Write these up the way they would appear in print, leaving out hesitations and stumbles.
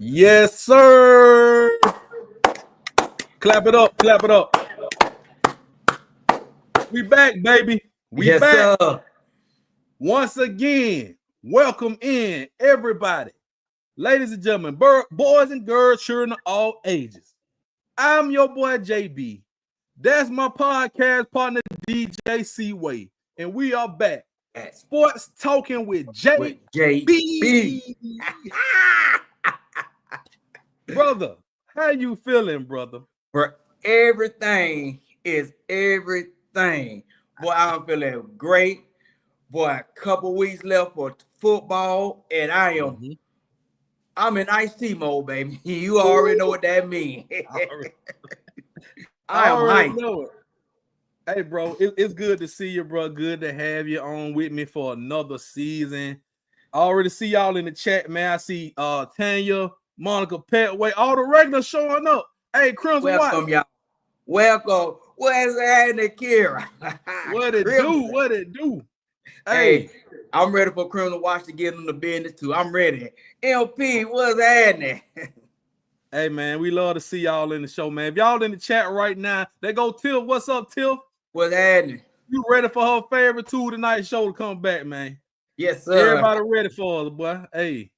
Yes, sir. Clap it up. Clap it up. We back, baby. We back. Sir. Once again, welcome in, everybody. Ladies and gentlemen, boys and girls, children of all ages. I'm your boy, JB. That's my podcast partner, DJ Seaway. And we are back. At Sports Talking with JB. Brother, how you feeling, brother? For everything is everything. Boy, I'm feeling great. Boy, a couple weeks left for football, and I'm in iced tea mode, baby. You already know what that means. I already know it. Hey, bro, it's good to see you, bro. Good to have you on with me for another season. I already see y'all in the chat, man. I see Tanya, Monica, Petway, all the regulars showing up. Hey, Crimson, welcome, y'all. Welcome. Where's Andy Kira? What it do? What it do? Hey, I'm ready for Crimson Watch to get in the business too. I'm ready. LP, what's happening? Hey, man, we love to see y'all in the show, man. If y'all in the chat right now, they go Tiff. What's up, Tiff? What's happening? You ready for her favorite Tool Tonight show to come back, man? Yes, sir. Everybody ready for us, boy. Hey,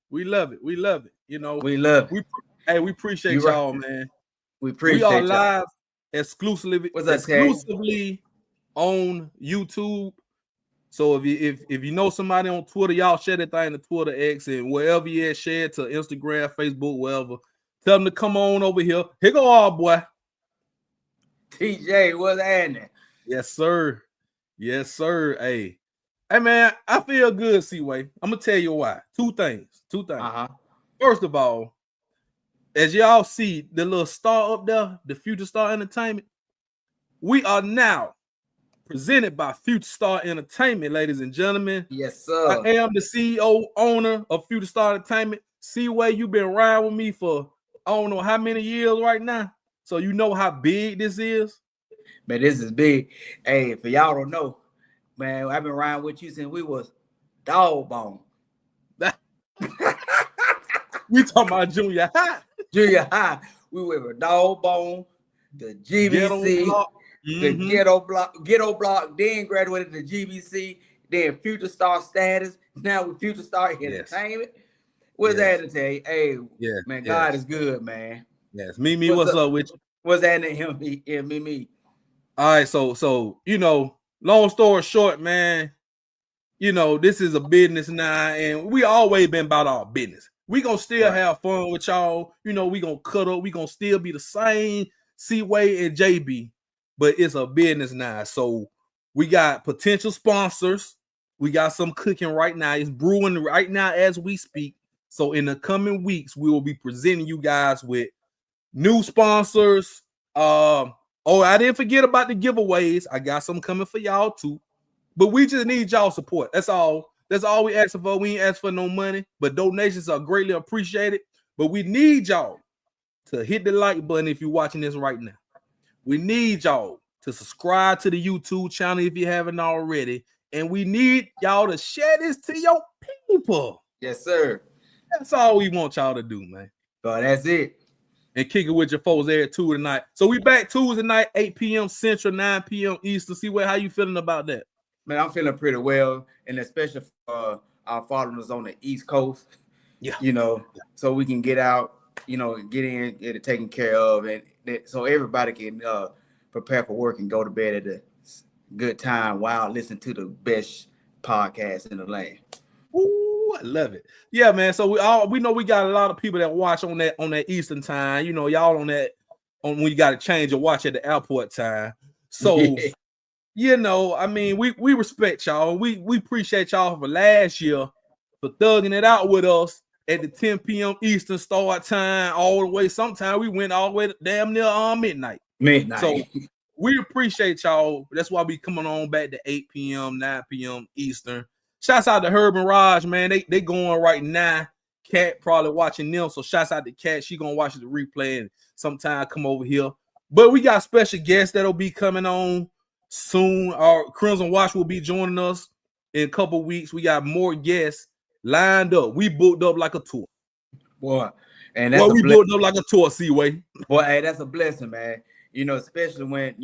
we love it. We love it. You know, we love it. We appreciate y'all, man. We appreciate y'all. We are y'all. live exclusively on YouTube. So if you know somebody on Twitter, y'all share that thing to Twitter, X, and wherever you at, share it to Instagram, Facebook, wherever. Tell them to come on over here. Here go our boy. TJ, what's happening? Yes, sir. Yes, sir. Hey, man, I feel good, Seaway. I'm gonna tell you why. Two things. First of all, as y'all see the little star up there, the Future Star Entertainment, we are now presented by Future Star Entertainment, ladies and gentlemen. Yes, sir. I am the CEO, owner of Future Star Entertainment. Seaway, you've been riding with me for I don't know how many years right now. So you know how big this is. Man, this is big. Hey, for y'all don't know, man, I've been riding with you since we was dog bone. We talking about junior high. Junior high. We were dog bone, the GBC, the ghetto block, then graduated to GBC, then Future Star status. Now with Future Star Entertainment. What's that to tell you? Hey, man, God is good, man. Yes, Mimi, what's up with you? What's that in him? Mimi. All right, so you know, long story short, man, you know, this is a business now, and we always been about our business. We gonna still have fun with y'all. You know, we gonna cut up. We gonna still be the same Seaway and JB, but it's a business now. So we got potential sponsors. We got some cooking right now. It's brewing right now as we speak. So in the coming weeks, we will be presenting you guys with new sponsors. I didn't forget about the giveaways. I got some coming for y'all too. But we just need y'all support. That's all. That's all we asking for. We ain't ask for no money, but donations are greatly appreciated. But we need y'all to hit the like button if you're watching this right now. We need y'all to subscribe to the YouTube channel if you haven't already. And we need y'all to share this to your people. Yes, sir. That's all we want y'all to do, man. So that's it. And kick it with your folks there at 2 tonight. So we back Tuesday night, 8 p.m. Central, 9 p.m. Eastern. See how you feeling about that? Man, I'm feeling pretty well, and especially for our followers on the East Coast. Yeah. You know, so we can get out, you know, get in, get it taken care of, and so everybody can prepare for work and go to bed at a good time while listening to the best podcast in the land. Ooh, I love it. Yeah, man. So we know we got a lot of people that watch on that Eastern time. You know, y'all on when you got to change your watch at the airport time. So you know, I mean, we respect y'all. We appreciate y'all for last year for thugging it out with us at the 10 p.m. Eastern start time all the way. Sometimes we went all the way to damn near midnight. So we appreciate y'all. That's why we coming on back to 8 p.m., 9 p.m. Eastern. Shouts out to Herb and Raj, man. They going right now. Kat probably watching them. So shouts out to Kat. She gonna watch the replay and sometime come over here. But we got special guests that'll be coming on soon. Our Crimson Watch will be joining us in a couple weeks. We got more guests lined up. We booked up like a tour. Boy, And that's we built up like a tour, Seaway. Boy, hey, that's a blessing, man. Especially when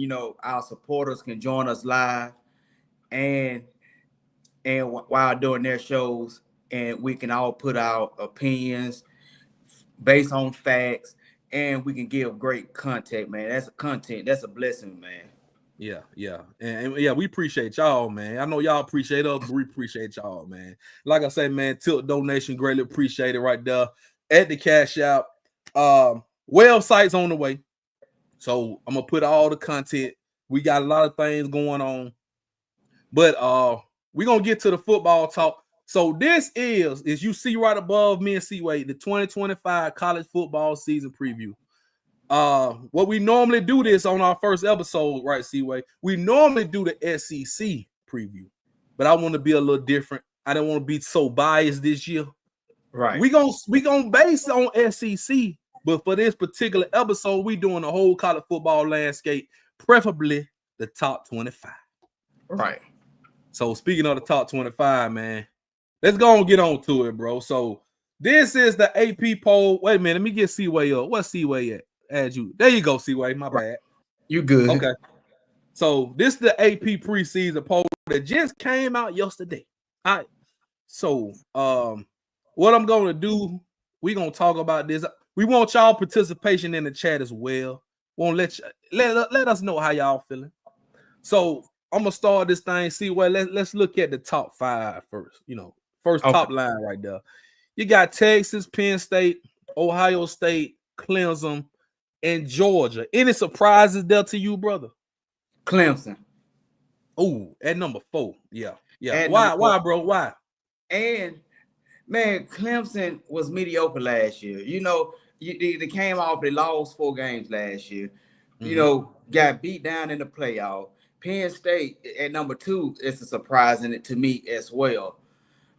our supporters can join us live and while doing their shows, and we can all put our opinions based on facts, and we can give great content, man. That's a blessing, man. Yeah. And yeah, we appreciate y'all, man. I know y'all appreciate us, but we appreciate y'all, man. Like I say, man, tilt donation, greatly appreciated right there at the Cash App. Website's on the way. So I'm gonna put all the content. We got a lot of things going on. But we're gonna get to the football talk. So this is you see right above me and Seaway, the 2025 college football season preview. What we normally do this on our first episode, right, Seaway? We normally do the SEC preview, but I want to be a little different. I don't want to be so biased this year. Right. We gonna base it on SEC, but for this particular episode, we doing the whole college football landscape, preferably the top 25. Right. So speaking of the top 25, man, let's go and get on to it, bro. So this is the AP poll. Wait a minute, let me get Seaway up. What's Seaway at? Add you. There you go, Seaway. My bad. You good. Okay. So this is the AP preseason poll that just came out yesterday. All right. So what I'm gonna do, we're gonna talk about this. We want y'all participation in the chat as well. Won't let us know how y'all feeling. So I'm gonna start this thing. See where let's look at the top 5 first. First top line right there. You got Texas, Penn State, Ohio State, Clemson, and Georgia. Any surprises there to you, brother? Clemson. Oh, at number 4. Yeah. Why, bro? Why? And man, Clemson was mediocre last year. They came off, they lost 4 games last year. Got beat down in the playoff. Penn State at number 2 is a surprise in it to me as well.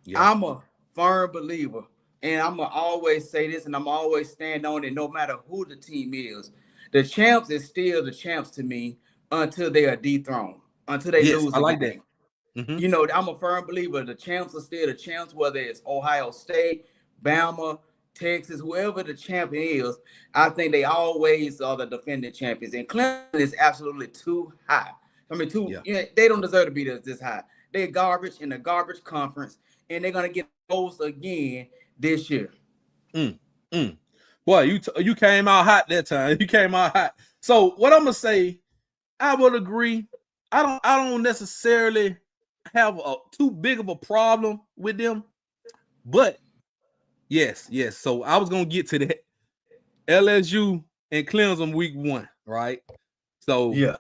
Yeah. I'm a firm believer, and I'm gonna always say this, and I'm always stand on it, no matter who the team is. The champs is still the champs to me until they are dethroned, until they lose. I like that. Mm-hmm. I'm a firm believer. The champs are still the champs, whether it's Ohio State, Bama, Texas, whoever the champion is. I think they always are the defending champions, and Clemson is absolutely too high. I mean, they don't deserve to be this high. They're garbage in the garbage conference, and they're gonna get exposed again this year. Boy, you came out hot that time. You came out hot. So what I'm gonna say, I would agree. I don't necessarily have too big of a problem with them, but yes. So I was gonna get to that LSU and Clemson week 1, right? So yeah.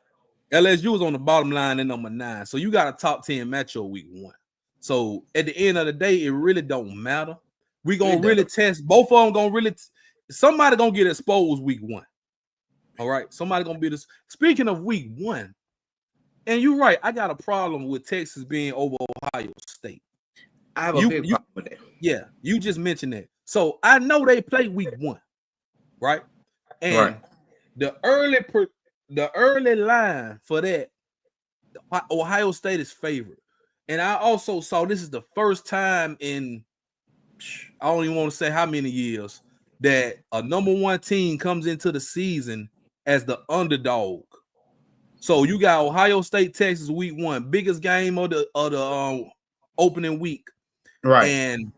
LSU was on the bottom line at number 9. So you got a top 10 matchup week 1. So at the end of the day, it really don't matter. We gonna really test both of them. Somebody gonna get exposed week 1. All right, somebody gonna be this. Speaking of week 1, and you're right. I got a problem with Texas being over Ohio State. I have a big problem with that. Yeah, you just mentioned that. So I know they play week 1, right? And the early line for that, Ohio State is favored. And I also saw this is the first time in, I don't even want to say how many years, that a number 1 team comes into the season as the underdog. So you got Ohio State, Texas week 1, biggest game of the opening week. Right. And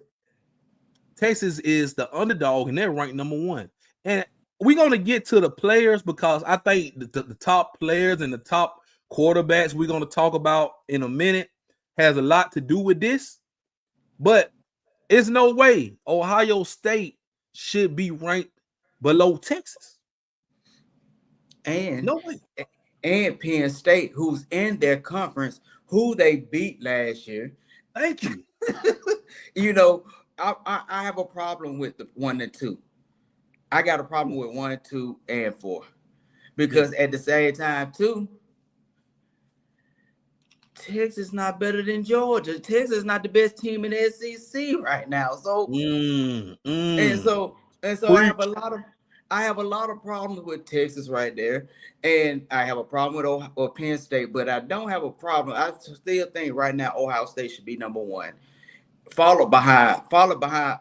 Texas is the underdog, and they're ranked number 1. And we're going to get to the players because I think the top players and the top quarterbacks we're going to talk about in a minute has a lot to do with this. But it's no way Ohio State should be ranked below Texas. And no way. And Penn State, who's in their conference, who they beat last year. Thank you. I have a problem with the 1 and 2. I got a problem with 1, 2, and 4. Because at the same time, too, Texas is not better than Georgia. Texas is not the best team in the SEC right now. So and so I have a lot of problems with Texas right there, and I have a problem with Penn State, but I don't have a problem. I still think right now Ohio State should be number 1. Followed behind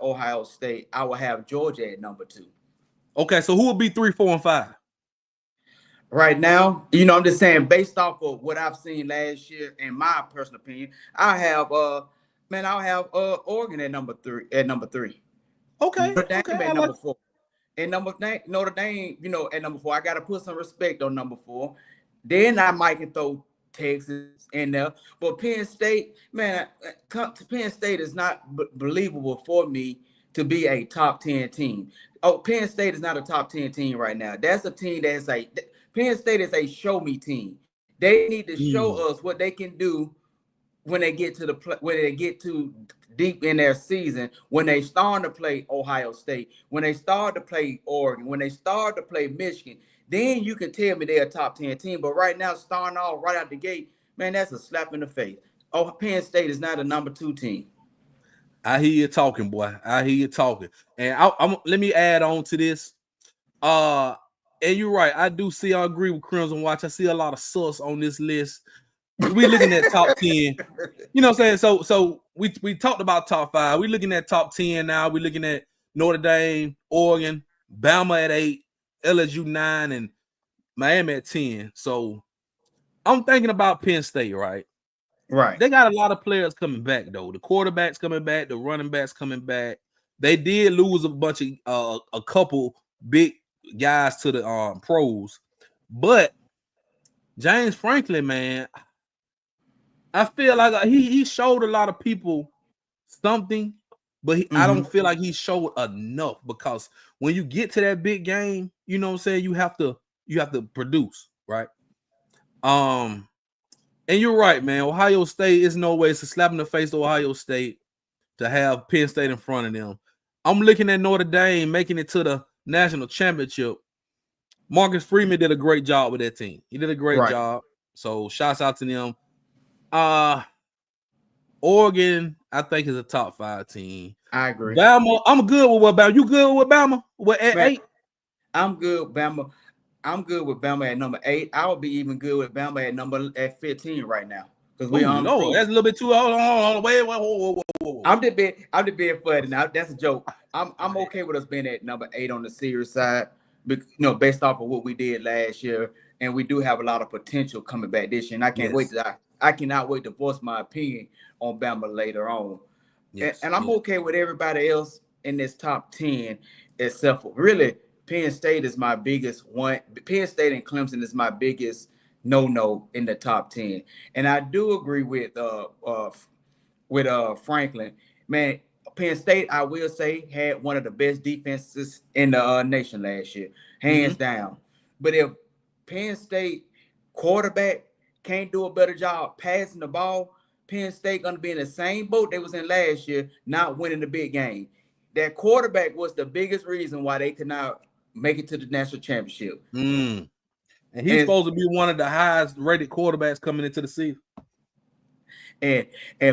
Ohio State, I will have Georgia at number 2. Okay, so who would be 3, 4, and 5? Right now, I'm just saying based off of what I've seen last year, in my personal opinion, I'll have Oregon at number three. Okay, Notre okay, Dame I at like. number 4. And Notre Dame, at number 4. I gotta put some respect on number 4. Then I might can throw Texas in there. But Penn State, man, Penn State is not believable for me to be a top 10 team. Oh, Penn State is not a top 10 team right now. That's a team Penn State is a show me team. They need to show us what they can do when they get to when they get to deep in their season, when they start to play Ohio State, when they start to play Oregon, when they start to play Michigan, then you can tell me they're a top 10 team. But right now, starting off right out the gate, man, that's a slap in the face. Oh, Penn State is not a number 2 team. I hear you talking, boy. I hear you talking. And let me add on to this. And you're right. I agree with Crimson Watch. I see a lot of sus on this list. We looking at top 10. You know what I'm saying? So we talked about top 5. We're looking at top 10 now. We're looking at Notre Dame, Oregon, Bama at 8, LSU 9, and Miami at 10. So I'm thinking about Penn State, right? Right. They got a lot of players coming back, though. The quarterback's coming back, the running back's coming back. They did lose a couple big guys to the pros, but James Franklin, man, I feel like he showed a lot of people something, but I don't feel like he showed enough, because when you get to that big game, you know what I'm saying, you have to produce, right? And you're right, man. Ohio State is no way. It's a slap in the face to Ohio State to have Penn State in front of them. I'm looking at Notre Dame making it to the national championship. Marcus Freeman did a great job with that team. He did a great job. So shouts out to them. Oregon, I think, is a top 5 team. I agree. Bama, I'm good with Bama. You good with Bama? At 8? I'm good with Bama. I'm good with Bama at number 8. I would be even good with Bama at 15 right now. Because we on no, that's a little bit too. Hold on. Wait, whoa. I'm the being funny now. That's a joke. I'm okay with us being at number 8 on the serious side, based off of what we did last year, and we do have a lot of potential coming back this year. And I can't wait I cannot wait to voice my opinion on Bama later on. And I'm okay with everybody else in this top 10, except for really Penn State is my biggest one. Penn State and Clemson is my biggest no in the top 10. And I do agree with Franklin. Man, Penn State, I will say, had one of the best defenses in the nation last year, hands down. But if Penn State quarterback can't do a better job passing the ball, Penn State going to be in the same boat they was in last year, not winning the big game. That quarterback was the biggest reason why they could not make it to the national championship. And he's supposed to be one of the highest rated quarterbacks coming into the season. And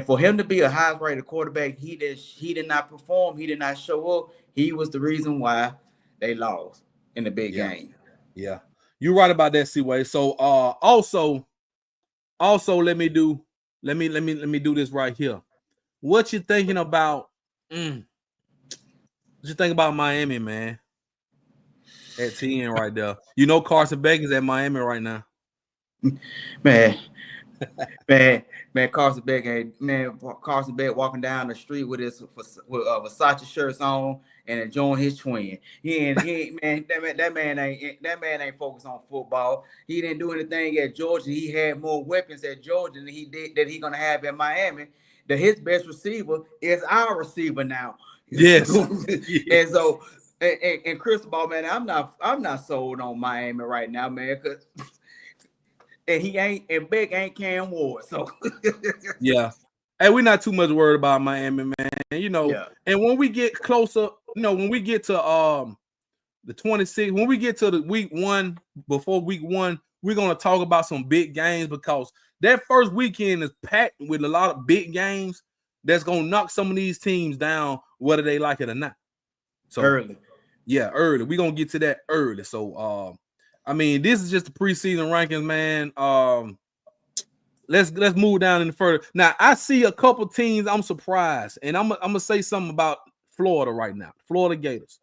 for him to be a highest rated quarterback, he did not perform. He did not show up. He was the reason why they lost in the big game. Yeah, you're right about that, C-Way. So also let me do this right here. What you thinking about? What you think about Miami, man? At 10 right there. You know Carson Beck is at Miami right now. Man, Carson Beck walking down the street with Versace shirts on and enjoying his twin. That man ain't focused on football. He didn't do anything at Georgia. He had more weapons at Georgia than he gonna have in Miami. His best receiver is our receiver now. Yes. And so and Cristobal, man, I'm not sold on Miami right now, man, because and Beck ain't Cam Ward. So yeah. Hey, we're not too much worried about Miami, man. And when we get closer, when we get to the 26th, when we get to the week 1, before week 1, we're gonna talk about some big games, because that first weekend is packed with a lot of big games that's gonna knock some of these teams down, whether they like it or not. So early. Yeah, early. We're gonna get to that early. So I mean, this is just the preseason rankings, man. Let's move down in the further. Now, I see a couple teams I'm surprised, and I'm gonna say something about Florida right now. Florida Gators.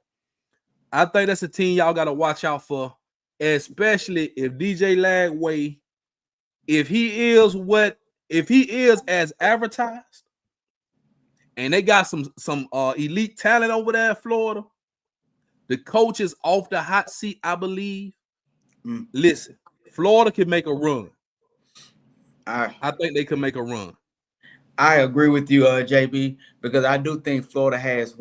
I think that's a team y'all got to watch out for, especially if DJ Lagway, if he is as advertised, and they got some elite talent over there in Florida. The coach is off the hot seat, I believe. Listen, Florida can make a run. I think they can make a run. I agree with you, JB, because I do think Florida has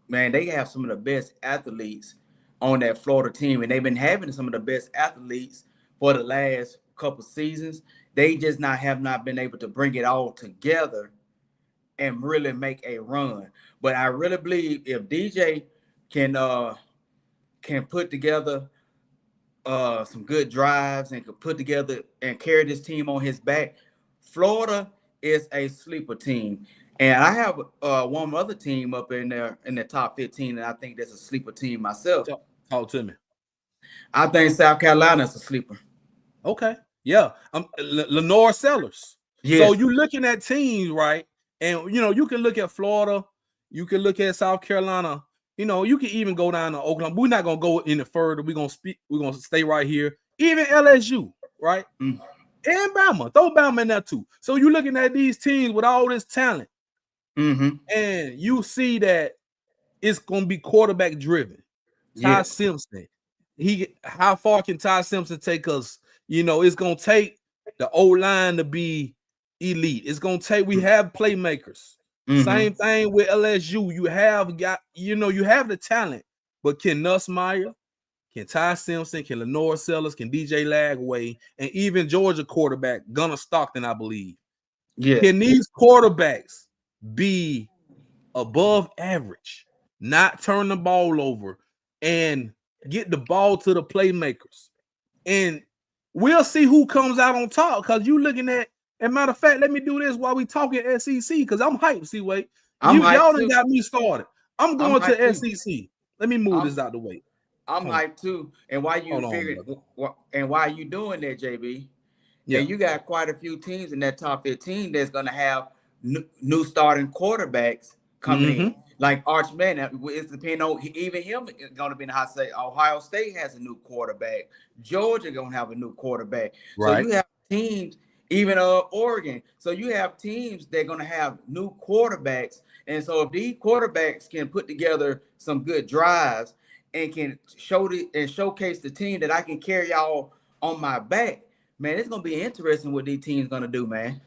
they have some of the best athletes on that Florida team, and they've been having some of the best athletes for the last couple seasons. They just have not been able to bring it all together and really make a run. But I really believe if DJ can put together some good drives and could put together and carry this team on his back, Florida is a sleeper team. And I have one other team up in there in the top 15, and I think that's a sleeper team myself. Talk to me. I think South Carolina is a sleeper. Okay. Yeah. Lenore Sellers. Yes. So you're looking at teams, right? And, you can look at Florida. You can look at South Carolina. You can even go down to Oklahoma. We're not going to go any further. We're going to stay right here. Even LSU, right? And Bama. Throw Bama in there too. So you're looking at these teams with all this talent. And you see that it's going to be quarterback driven. Ty Simpson. How far can Ty Simpson take us? It's going to take the O-line to be elite. It's going to take, we have playmakers. Same thing with LSU. You have the talent, but can Nussmeier, can Ty Simpson, can Lenore Sellers, can DJ Lagway, and even Georgia quarterback Gunnar Stockton, I believe. Can these quarterbacks be above average, not turn the ball over, and get the ball to the playmakers? And we'll see who comes out on top, because you looking at, and matter of fact, let me do this while we talking SEC, because I'm hyped. See, wait, y'all done got me started. I'm going to SEC. Let me move this out the way. I'm hyped too. And why you doing that, JB? Yeah, you got quite a few teams in that top 15 that's gonna have new starting quarterbacks coming in. Like Arch Manning, it's depending on even him gonna be in the hot seat. Ohio State has a new quarterback. Georgia gonna have a new quarterback. Right. So you have teams. Even Oregon. So you have teams that are going to have new quarterbacks. And so if these quarterbacks can put together some good drives and can showcase the team that I can carry y'all on my back, man, it's going to be interesting what these teams going to do, man.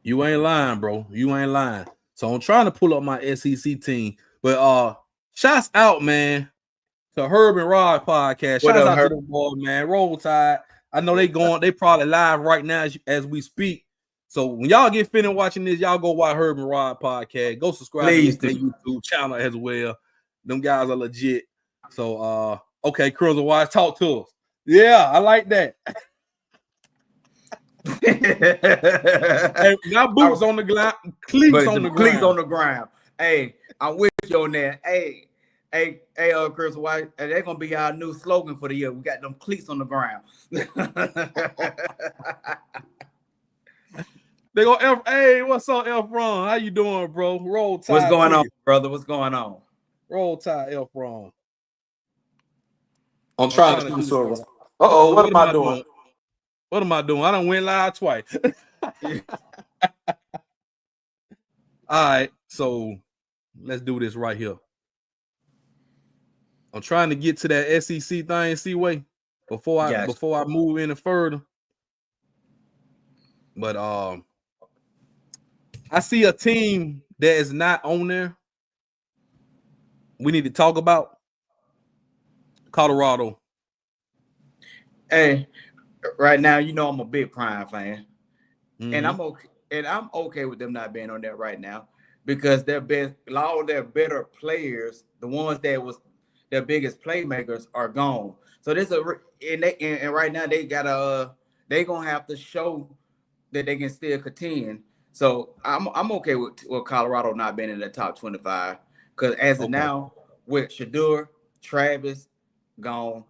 You ain't lying, bro. You ain't lying. So I'm trying to pull up my SEC team. But shouts out, man, to Herb and Rod podcast. Shouts out to the boy, man. Roll Tide. I know they probably live right now as we speak. So when y'all get finished watching this, y'all go watch Herb and Rod podcast. Go subscribe to their YouTube channel as well. Them guys are legit. So okay, Curls and Wise, talk to us. Yeah, I like that. Hey, got boots on the ground, cleats on the ground. Cleats on the ground. Hey, I'm with you on that. Hey, Chris White, they're gonna be our new slogan for the year. We got them cleats on the ground. They go, hey, what's up, F Ron? How you doing, bro? Roll Tide. What's going on, brother? What's going on? Roll Tide, F Ron. I'm trying to do so. What am I doing? What am I doing? I done went live twice. All right, so let's do this right here. I'm trying to get to that SEC thing, C-Way, before I move any further. But I see a team that is not on there. We need to talk about Colorado. Hey, right now, I'm a big Prime fan, and I'm okay. And I'm okay with them not being on there right now because a lot of their better players, the ones that was their biggest playmakers, are gone. So and right now they gonna have to show that they can still contend. So I'm okay with Colorado not being in the top 25 because as of now, with Shedeur, Travis gone,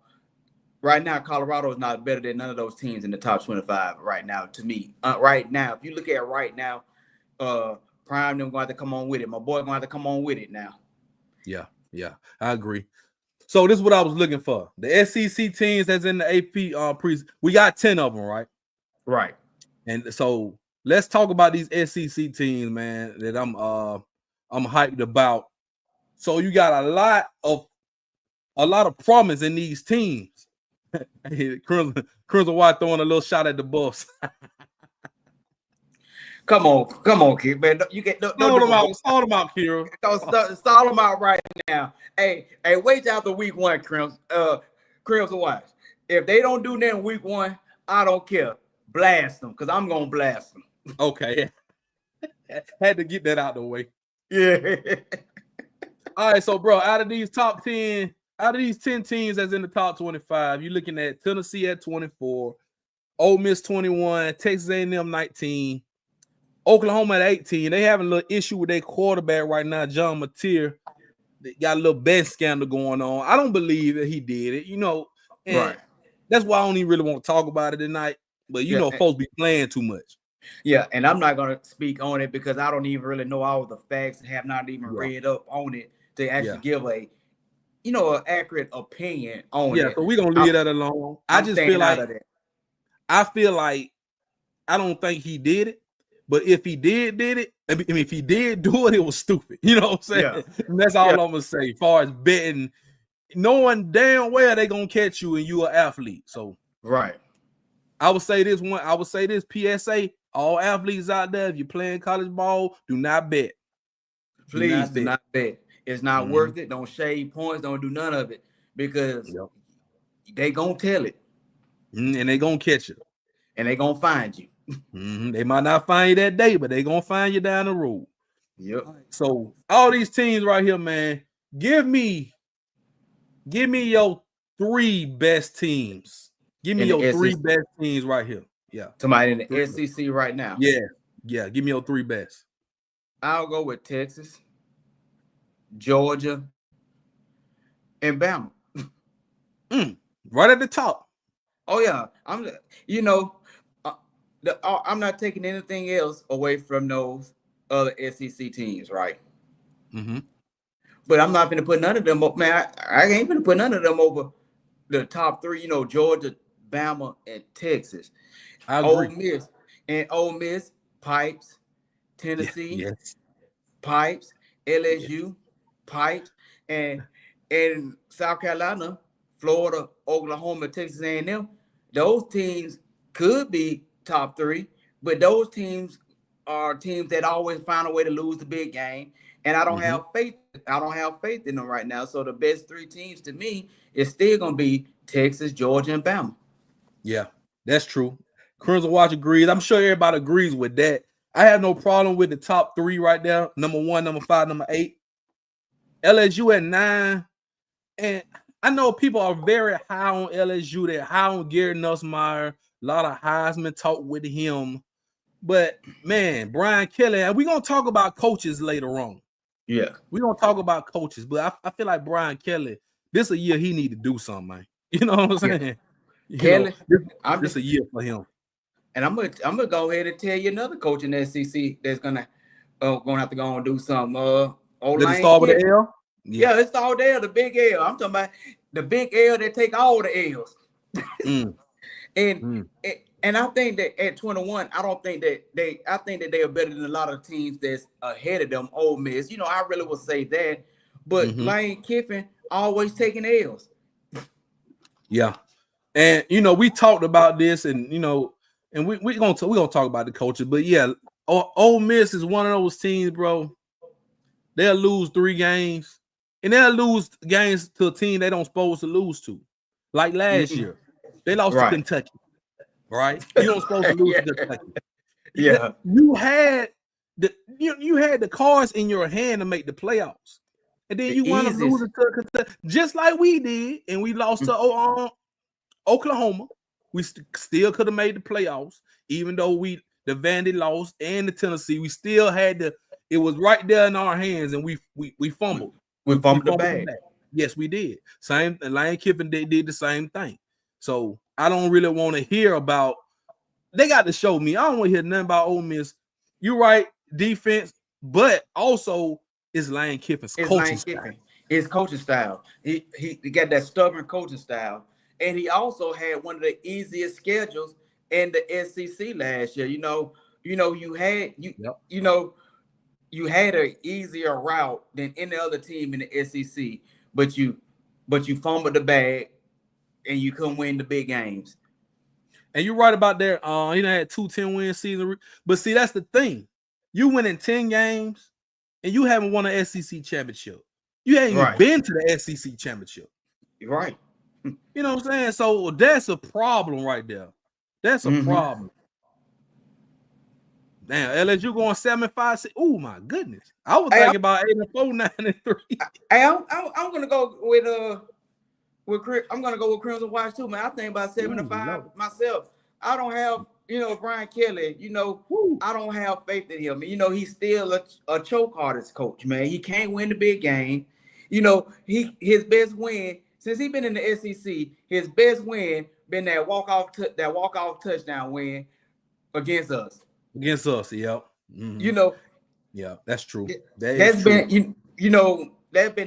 right now Colorado is not better than none of those teams in the top 25 right now. To me, right now, if you look at right now, Prime them going to have to come on with it. My boy going to have to come on with it now. Yeah, I agree. So this is what I was looking for. The SEC teams that's in the AP we got 10 of them, right? Right. And so let's talk about these SEC teams, man, that I'm hyped about. So you got a lot of promise in these teams. Crimson White throwing a little shot at the Buffs. Come on, kid, man. You get Start them out, Kira. Start them out right now. Hey, wait after week 1, Crimson White. If they don't do that in week 1, I don't care. Blast them, because I'm gonna blast them. Okay. Had to get that out the way. Yeah. All right, so bro, out of these 10 teams that's in the top 25, you're looking at Tennessee at 24, Ole Miss 21, Texas A&M 19, Oklahoma at 18. They having a little issue with their quarterback right now, John Mateer. They got a little bet scandal going on. I don't believe that he did it, and that's why I don't even really want to talk about it tonight. But folks be playing too much. Yeah, and I'm not gonna speak on it because I don't even really know all the facts and have not even read up on it to actually give a an accurate opinion on it. Yeah, so we're gonna leave that alone. I feel like I don't think he did it, but if he did it, I mean, if he did do it, it was stupid. You know what I'm saying? Yeah. And that's all I'm gonna say. As far as betting, knowing damn well they gonna catch you and you an athlete. So I would say this PSA, all athletes out there, if you're playing college ball, do not bet. Please do not bet. It's not worth it. Don't shade points. Don't do none of it because they gonna tell it. And they gonna catch you. And they gonna find you. They might not find you that day, but they gonna find you down the road. Yep. So all these teams right here, man, give me your 3 best teams. Give me your 3 best teams right here. Yeah. Somebody in the SEC right now. Yeah. Give me your 3 best. I'll go with Texas, Georgia, and Bama. Right at the top. Oh yeah, I'm not taking anything else away from those other SEC teams, right? But I'm not going to put none of them up, man. I ain't going to put none of them over the top 3. Georgia, Bama, and Texas. I agree. Ole Miss, Pipes, Tennessee, Pipes, LSU, Pipes, and South Carolina, Florida, Oklahoma, Texas A&M. Those teams could be top 3, but those teams are teams that always find a way to lose the big game, and I don't have faith. I don't have faith in them right now. So the best 3 teams to me is still gonna be Texas, Georgia, and Bama. Yeah, that's true. Crimson Watch agrees. I'm sure everybody agrees with that. I have no problem with the top 3 right there. Number 1, number 5, number 8. LSU at 9. And I know people are very high on LSU. They're high on Gary Nussmeier. A lot of Heisman talk with him. But, man, Brian Kelly, and we're going to talk about coaches later on. Yeah. We're going to talk about coaches. But I feel like Brian Kelly, this a year he need to do something, man. You know what I'm saying? Yeah. Kelly, this a year for him. And I'm gonna go ahead and tell you another coach in the SEC that's gonna have to go and do something. Did it start with the L? Yeah, it's all there, the big L. I'm talking about the big L that take all the L's. And I think that at 21, I think that they are better than a lot of teams that's ahead of them. Ole Miss, I really would say that. But Lane Kiffin always taking L's. Yeah, and we talked about this, and and we're gonna talk about the coaches, but yeah, Ole Miss is one of those teams, bro. They'll lose 3 games, and they'll lose games to a team they don't supposed to lose to. Like last year, they lost to Kentucky, right? You don't supposed to lose to Kentucky. Yeah, you had the cards in your hand to make the playoffs, and then you want to lose to Kentucky, just like we did, and we lost to Oklahoma. We still could have made the playoffs, even though the Vandy lost and the Tennessee. We still had it was right there in our hands, and we fumbled. We fumbled the bag. Yes, we did. Same. Lane Kiffin did the same thing. So I don't really want to hear about. They got to show me. I don't want to hear nothing about Ole Miss. You're right, defense, but also it's Lane Kiffin's coaching style. his coaching style. He got that stubborn coaching style, and he also had one of the easiest schedules in the SEC last year. You had an easier route than any other team in the SEC, but you fumbled the bag and you couldn't win the big games. And you're right about that. He done had 2 10-win seasons. But see, that's the thing. You winning 10 games and you haven't won an SEC championship. You haven't even been to the SEC championship. Right. You know what I'm saying? So that's a problem right there. That's a problem. Damn, LSU going 7-5. Oh my goodness. I was thinking about 8-4, 9-3. I'm gonna go with Chris. I'm gonna go with Crimson Watch too, man. I think about 7-5 myself. I don't have, Brian Kelly. I don't have faith in him. He's still a choke artist coach, man. He can't win the big game. His best win since he's been in the SEC. His best win been that walk off touchdown win against us. Against us, yep. Yeah, that's true. That's been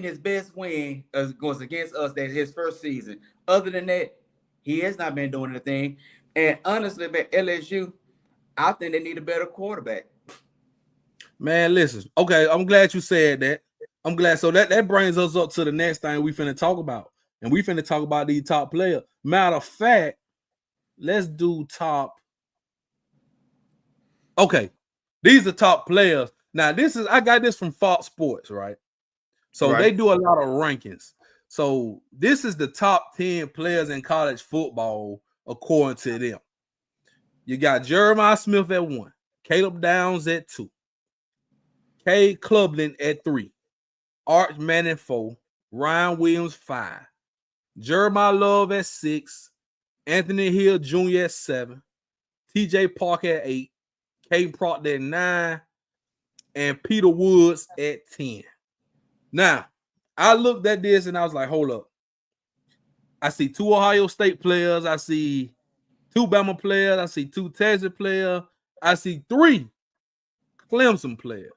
his best win was against us. That's his first season. Other than that, he has not been doing anything. And honestly, man, LSU, I think they need a better quarterback. Man, listen. Okay, I'm glad you said that. I'm glad. So that brings us up to the next thing we finna talk about. And we finna talk about these top players. Matter of fact, let's do top. Okay, these are top players. Now, I got this from Fox Sports, right? So they do a lot of rankings. So this is the top 10 players in college football according to them. You got Jeremiah Smith at 1, Caleb Downs at 2, Cade Clubland at 3, Arch Manning 4, Ryan Williams 5, Jeremiah Love at 6, Anthony Hill Jr. at 7, TJ Parker at 8, Caden Proctor at 9, and Peter Woods at 10. Now, I looked at this and I was like, hold up. I see 2 Ohio State players. I see 2 Bama players. I see 2 Texas players. I see 3 Clemson players.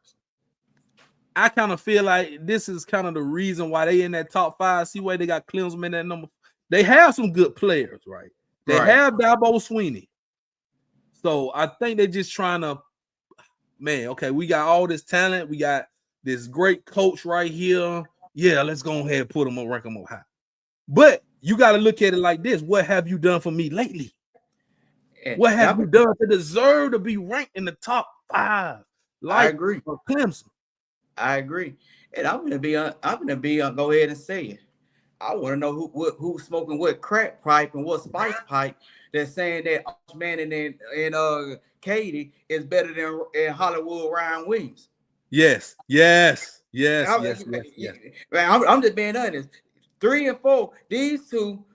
I kind of feel like this is kind of the reason why they in that top 5. See why they got Clemson in that number. They have some good players, right? They have Dabo Swinney. So I think they're just trying to, okay, we got all this talent. We got this great coach right here. Yeah, let's go ahead and put them on, rank them up high. But you got to look at it like this. What have you done for me lately? What have you done to deserve to be ranked in the top 5? I agree. Clemson. I agree. And I'm gonna go ahead and say it. I want to know who's smoking what crack pipe and what spice pipe that's saying that Arch Manning and Katie is better than Hollywood Ryan Williams. Yes. Man, I'm just being honest. 3 and 4, these two,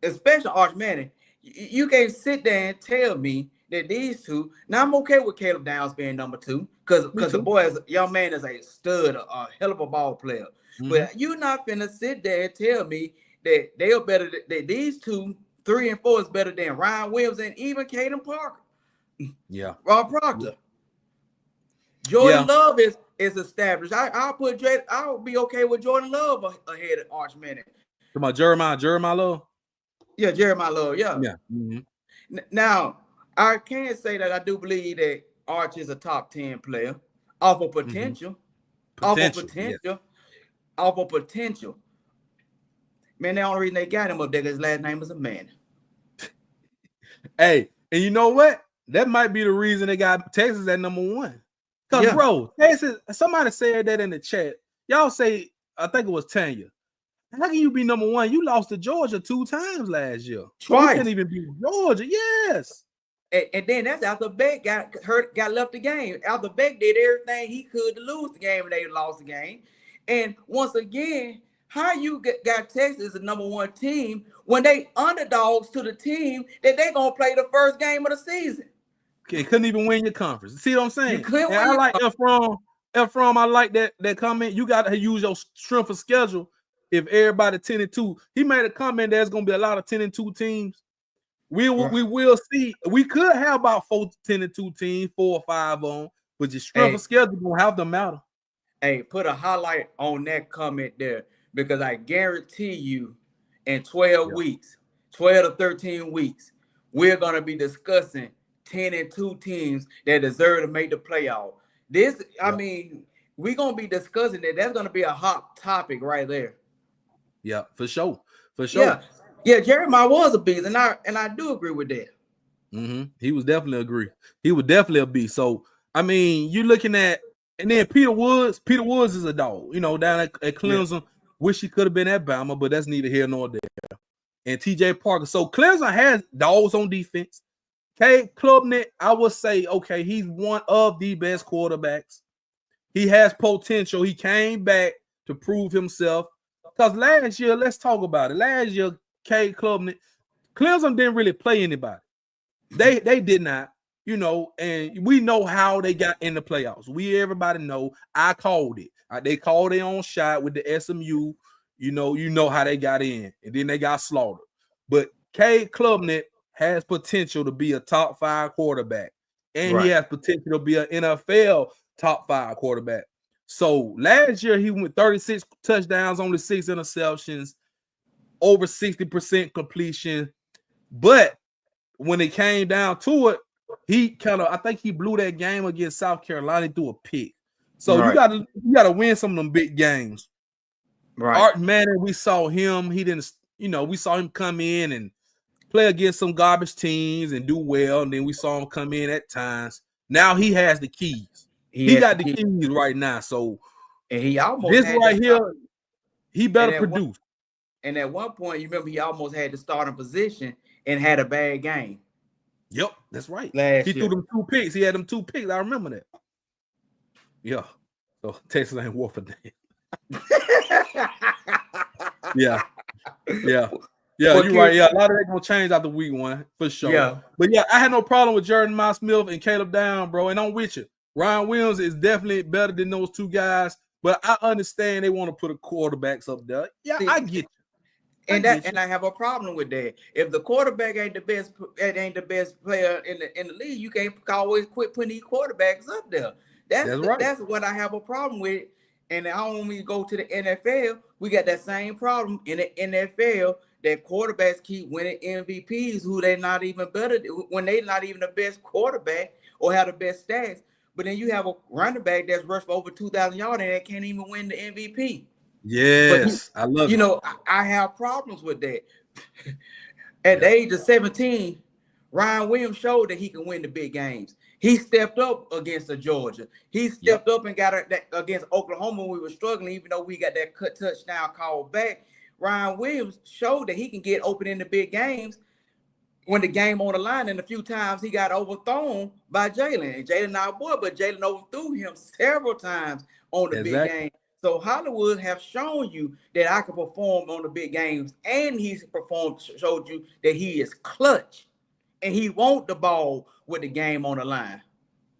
especially Arch Manning, you can't sit there and tell me that these two. Now I'm okay with Caleb Downs being number 2 because the boy young man is a stud, a hell of a ball player. But you're not finna sit there and tell me that they are better. That these 2, 3 and 4 is better than Ryan Williams and even Caden Parker. Yeah, Rob Proctor. Jordan Love is established. I'll be okay with Jordan Love ahead of Arch Manning. Come on, Jeremiah Love. Yeah, Jeremiah Love. Yeah. Now I can say that I do believe that Arch is a top 10 player off of potential. Off of potential. Man, the only reason they got him up there, his last name is a man. Hey, and you know what? That might be the reason they got Texas at number 1. Because, bro, Texas, somebody said that in the chat. Y'all say, I think it was Tanya. How can you be number 1? You lost to Georgia 2 times last year. Twice. You couldn't even beat Georgia. Yes. And then that's after Beck got hurt, got left the game. After Beck did everything he could to lose the game, and they lost the game. And once again, how you got Texas as the number 1 team when they underdogs to the team that they're going to play the first game of the season? Okay, couldn't even win your conference. See what I'm saying? I like Ephraim, I like that comment. You got to use your strength of schedule. If everybody 10-2, he made a comment there's going to be a lot of 10-2 teams. We will see. We could have about 4 10-2 teams, 4 or 5 on, but your strength of schedule won't have to matter. Hey, put a highlight on that comment there, because I guarantee you in 12 weeks, 12 to 13 weeks, we're going to be discussing 10-2 teams that deserve to make the playoff. I mean, we're going to be discussing that. That's going to be a hot topic right there. Yeah, for sure. For sure. Yeah, Jeremiah was a beast, and I do agree with that. He was definitely He was definitely a beast. So, I mean, you're looking at, and then Peter Woods is a dog, down at Clemson. Yeah. Wish he could have been at Bama, but that's neither here nor there. And TJ Parker. So Clemson has dogs on defense. Cade Klubnik, I would say, okay, he's one of the best quarterbacks. He has potential. He came back to prove himself. Because last year, let's talk about it. Last year, Cade Klubnik, Clemson didn't really play anybody. They did not, and we know how they got in the playoffs. Everybody know. I called it. They called their own shot with the SMU. You know how they got in, and then they got slaughtered. But Cade Klubnik has potential to be a top 5 quarterback, and he has potential to be an NFL top 5 quarterback. So last year he went 36 touchdowns, only 6 interceptions, over 60% completion. But when it came down to it, I think he blew that game against South Carolina through a pick. So you gotta win some of them big games. Right. Art Manning, we saw him. He didn't, we saw him come in and play against some garbage teams and do well. And then we saw him come in at times. Now he has the keys. He got the keys right now. So and he almost this right here, he better produce. And at one point, you remember he almost had the starting position and had a bad game. Yep, that's right. He threw them 2 picks. He had them 2 picks. I remember that. Yeah. So Texas ain't worth a damn. Yeah. You're right. Yeah, a lot of that gonna change after week 1 for sure. Yeah. But yeah, I had no problem with Jeremiah Smith and Caleb Down, bro. And I'm with you. Ryan Williams is definitely better than those 2 guys. But I understand they want to put a quarterbacks up there. Yeah, I get you. And I have a problem with that. If the quarterback ain't the best player in the league, you can't always quit putting these quarterbacks up there. That's what I have a problem with. And when we go to the NFL, we got that same problem in the NFL, that quarterbacks keep winning MVPs who they're not even better when they're not even the best quarterback or have the best stats. But then you have a running back that's rushed for over 2,000 yards and that can't even win the MVP. Yes, I love it. I have problems with that. At the age of 17, Ryan Williams showed that he can win the big games. He stepped up against the Georgia. He stepped up and got against Oklahoma when we were struggling, even though we got that cut touchdown called back. Ryan Williams showed that he can get open in the big games when the game on the line, and a few times he got overthrown by Jalen. And Jalen not a boy, but Jalen overthrew him several times on the big game. So Hollywood have shown you that I can perform on the big games, and he's showed you that he is clutch, and he want the ball with the game on the line.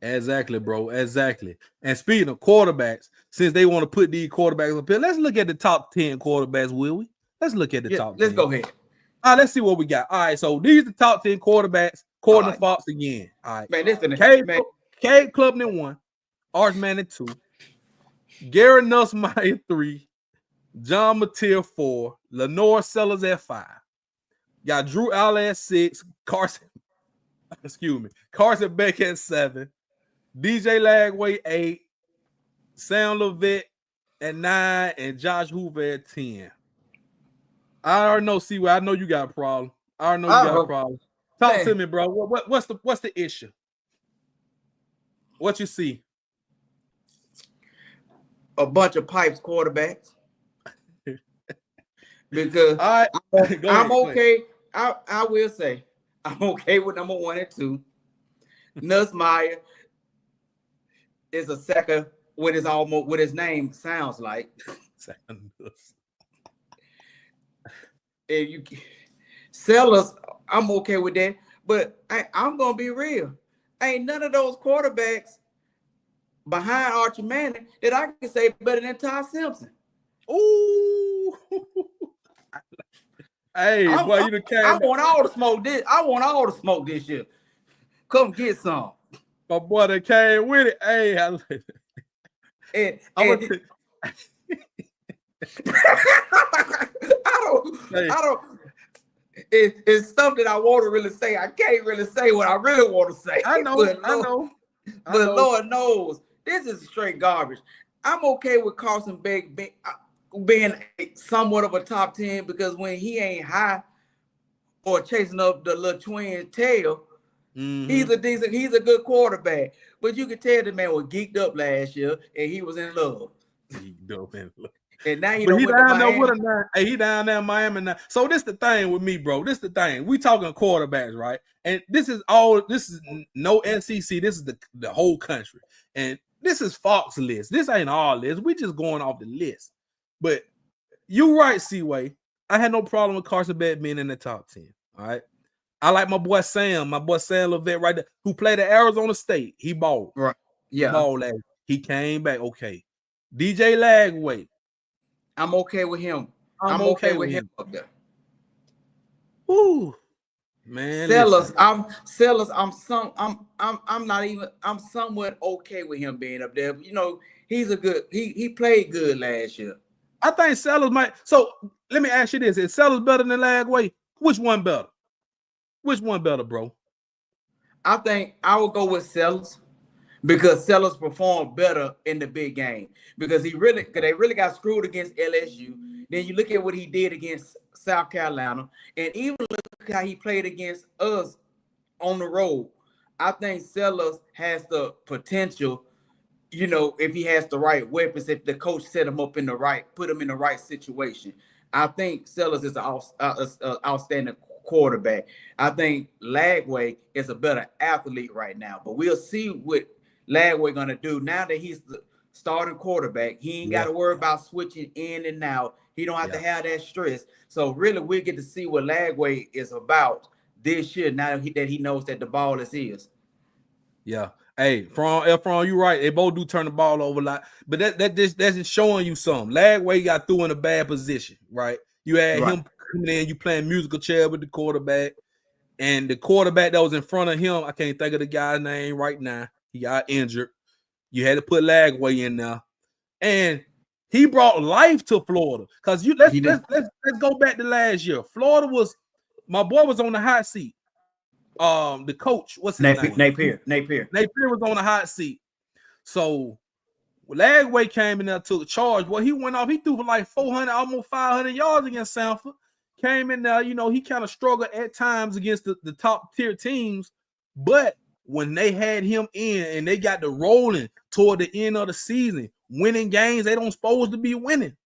Exactly, bro. Exactly. And speaking of quarterbacks, since they want to put these quarterbacks up here, let's look at the top 10 quarterbacks, will we? Let's look at the top 10. Let's go ahead. All right, let's see what we got. All right, so these are the top 10 quarterbacks. According to Fox again. All right. Man, listen, Cade Klubnik 1, Arch Manning 2, Gary Nussmeier 3, John Mateer 4, Lenore Sellers at 5. Got Drew Allen at 6, Carson Beck at 7, DJ Lagway 8, Sam Levette at 9, and Josh Hoover at 10. I already know, I know you got a problem. Talk to me, bro. What's the issue? What you see? A bunch of pipes quarterbacks. Because I'm okay. I will say I'm okay with number 1 and 2. Nussmeier is a second what his name sounds like. And you Sellers, I'm okay with that. But I'm gonna be real. Ain't none of those quarterbacks behind Archie Manning that I can say better than Ty Simpson. Ooh. Hey, boy, you the cat. I want all the smoke this year. Come get some. My boy that came with it. Hey, And I don't. It's stuff that I want to really say. I can't really say what I really want to say. I know. But Lord knows this is straight garbage. I'm okay with Carson Beck being somewhat of a top 10 because when he ain't high or chasing up the little twin tail, he's a good quarterback. But you can tell the man was geeked up last year and he was in love. And now he down there with him now. Hey, he down there in Miami now. So this the thing with me, bro. This the thing. We talking quarterbacks, right? And this is no SEC. This is the whole country. And this is Fox list. This ain't our list. We just going off the list. But you right, C-Way. I had no problem with Carson Beck being in the top 10. All right. I like my boy Sam Levette right there, who played at Arizona State. He balled. Right. Yeah. Balled. He came back. Okay. DJ Lagway. I'm okay with him. I'm okay with him up there. Ooh, man. Sellers, I'm somewhat okay with him being up there. You know, he's a good. He played good last year. I think Sellers might. So let me ask you this: is Sellers better than Lagway? Which one better? Which one better, bro? I think I would go with Sellers. Because Sellers performed better in the big game. Because they really got screwed against LSU. Then you look at what he did against South Carolina, and even look how he played against us on the road. I think Sellers has the potential, you know, if he has the right weapons, if the coach set him up put him in the right situation. I think Sellers is an outstanding quarterback. I think Lagway is a better athlete right now, but we'll see what Lagway gonna do now that he's the starting quarterback. He ain't got to worry about switching in and out. He don't have to have that stress. So really, we'll get to see what Lagway is about this year. Now that he knows that the ball is his. Yeah. Hey, Efron, you right. They both do turn the ball over a lot, but that's just showing you something. Lagway got through in a bad position, right? You had him coming in, you playing musical chair with the quarterback, and the quarterback that was in front of him, I can't think of the guy's name right now. He got injured. You had to put Lagway in there, and he brought life to Florida. Cause let's go back to last year. Florida my boy was on the hot seat. The coach, what's his name? Napier was on the hot seat. So Lagway came in there, took charge. Well, he went off. He threw for like 400, almost 500 yards against Sanford. Came in there, you know, he kind of struggled at times against the top tier teams, but when they had him in and they got the rolling toward the end of the season, winning games they don't supposed to be winning,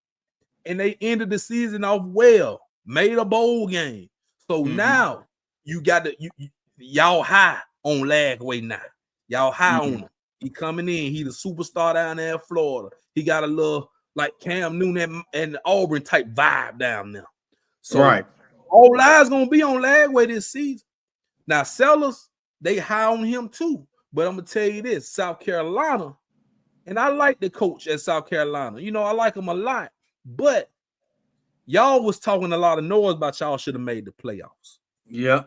and they ended the season off well, made a bowl game. So now you got y'all high on Lagway now. Y'all high on him. He coming in. He the superstar down there in Florida. He got a little like Cam Newton and Auburn type vibe down there. So all eyes gonna be on Lagway this season. Now Sellers, they high on him too. But I'm gonna tell you this: South Carolina, and I like the coach at South Carolina. You know, I like him a lot. But y'all was talking a lot of noise about y'all should have made the playoffs. Yeah.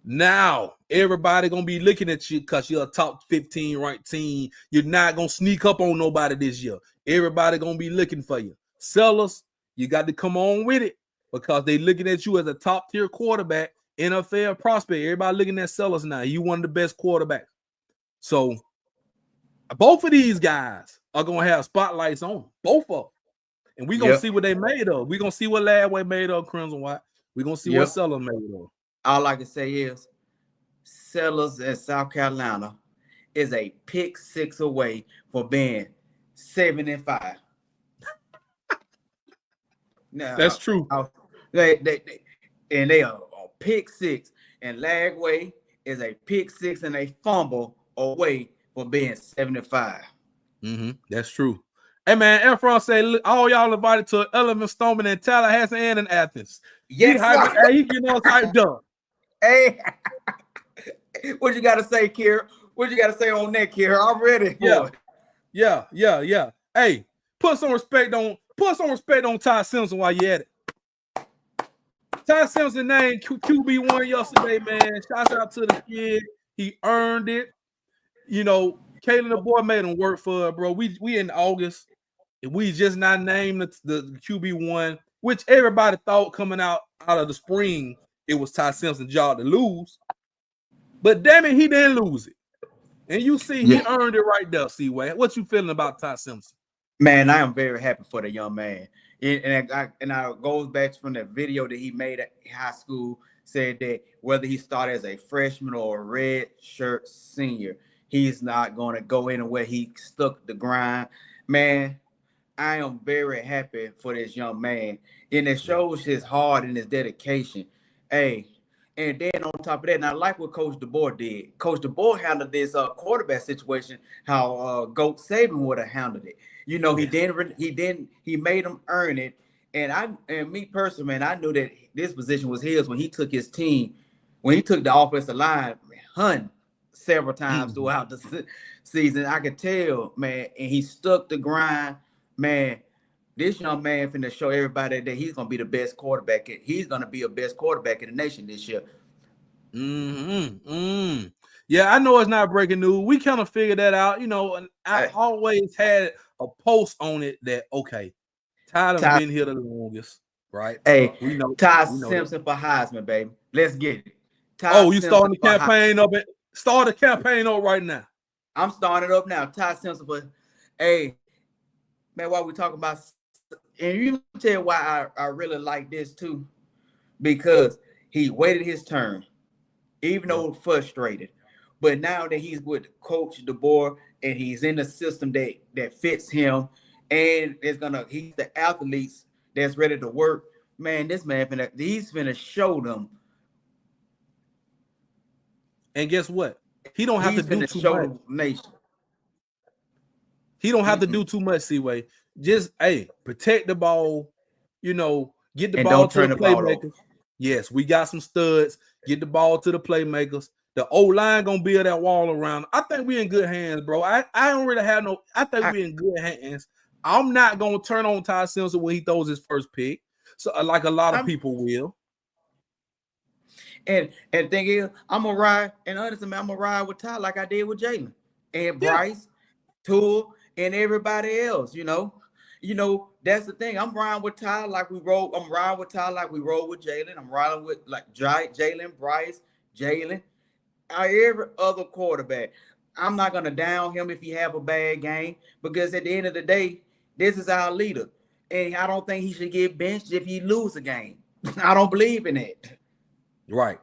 Now everybody gonna be looking at you because you're a top 15 ranked team. You're not gonna sneak up on nobody this year. Everybody gonna be looking for you. Sellers, you got to come on with it because they looking at you as a top tier quarterback, NFL prospect. Everybody looking at Sellers now. You one of the best quarterbacks. So both of these guys are gonna have spotlights on them, both of them, and we're gonna see what they made of. We're gonna see what Lagway made of, Crimson White. We're gonna see what Sellers made of. All I can say is Sellers in South Carolina is a pick 6 away for being 7-5. Now that's true. They are a pick 6, and Lagway is a pick 6 and a fumble away for being 7-5. That's true. Hey man, Efron said, look, all y'all invited to Element Stoneman in Tallahassee and in Athens. Yes, he getting us hyped up. Hey, what you got to say, Kier? What you got to say on that, Kier? I'm ready. Yeah. Hey, put some respect on Ty Simpson while you at it. Ty Simpson named QB1 yesterday, man. Shouts out to the kid. He earned it. You know, Kalen the boy made him work for it, bro. We in August. We just not named the QB1, which everybody thought coming out of the spring it was Ty Simpson's job to lose. But damn it, he didn't lose it. And you see, he earned it right there, C-Way. What you feeling about Ty Simpson? Man, I am very happy for the young man. And I goes back from the video that he made at high school, said that whether he started as a freshman or a red shirt senior, he's not going to go anywhere. He stuck the grind. Man, I am very happy for this young man. And it shows his heart and his dedication. Hey, and then on top of that, and I like what Coach DeBoer did. Coach DeBoer handled this quarterback situation how Goat Saban would have handled it. You know, he made him earn it. And me personally, man, I knew that this position was his when he took his team, when he took the offensive line, hunt several times throughout the season. I could tell, man, and he stuck the grind, man. This young man finna show everybody that he's gonna be the best quarterback. He's gonna be a best quarterback in the nation this year. Yeah, I know it's not breaking news. We kind of figured that out, you know. And I always had a post on it that Ty done been here the longest, right? Hey, we know Ty Simpson for Heisman, baby. Let's get it. You starting the campaign up? Start the campaign up right now. I'm starting it up now. Ty Simpson for, hey, man. While we talking about, and you can tell why I really like this too, because he waited his turn, even though frustrated. But now that he's with Coach DeBoer and he's in the system that fits him, and he's the athletes that's ready to work. Man, this man he's finna show them. And guess what? He don't have to do too much. Nation. He don't have to do too much, C-Way. Just protect the ball, you know, get the ball to the playmakers. Yes, we got some studs. Get the ball to the playmakers. The O-line gonna build that wall around. I think we in good hands, bro. I don't really have no. I think we in good hands. I'm not gonna turn on Ty Simpson when he throws his first pick, so like a lot of people will. And the thing is, I'm gonna ride, and honestly, man, I'm gonna ride with Ty like I did with Jalen and Bryce, Tool, and everybody else. You know, that's the thing. I'm riding with Ty like we roll. I'm riding with Ty like we roll with Jalen. I'm riding with like Jalen, Bryce, Jalen. Every other quarterback. I'm not gonna down him if he have a bad game, because at the end of the day, this is our leader, and I don't think he should get benched if he lose a game. I don't believe in it. Right.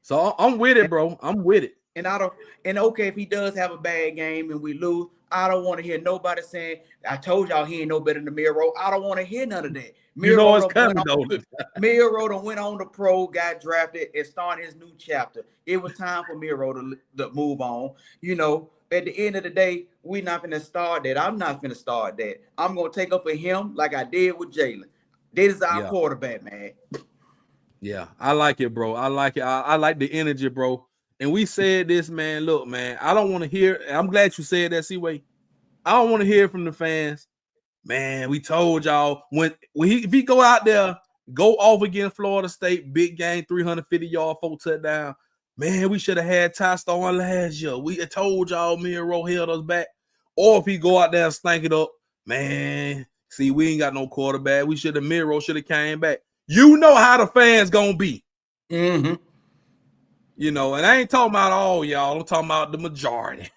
So I'm with it, bro. I'm with it. And okay, if he does have a bad game and we lose, I don't want to hear nobody saying, I told y'all he ain't no better than Miro. I don't want to hear none of that. Miro it's coming, though. Miro went on the pro, got drafted, and started his new chapter. It was time for Miro to move on. You know, at the end of the day, we're not going to start that. I'm not going to start that. I'm going to take up for him like I did with Jalen. This is our quarterback, man. Yeah, I like it, bro. I like it. I like the energy, bro. And we said this, man. Look, man, I don't want to hear. I'm glad you said that, C-Way. I don't want to hear from the fans. Man, we told y'all if he go out there, go off against Florida State, big game, 350-yard, 4 touchdown. Man, we should have had Ty starting last year. We told y'all Miro held us back. Or if he go out there and stank it up, man, see, we ain't got no quarterback. Miro should have came back. You know how the fans gonna be. Mm-hmm. You know, and I ain't talking about all y'all. I'm talking about the majority.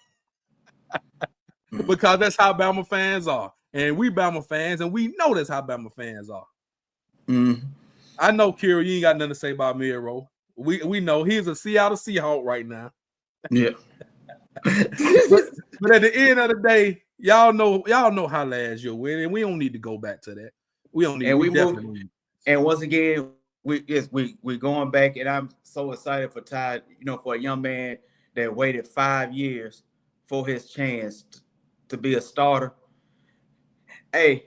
Because that's how Bama fans are. And we Bama fans, and we know that's how Bama fans are. Mm-hmm. I know, Kira, you ain't got nothing to say about Miro. We know he's a Seattle Seahawk right now. Yeah. but at the end of the day, y'all know how last year went, and we don't need to go back to that. We don't need. And and once again, we're going back, and I'm so excited for Ty. You know, for a young man that waited 5 years for his chance to be a starter. Hey,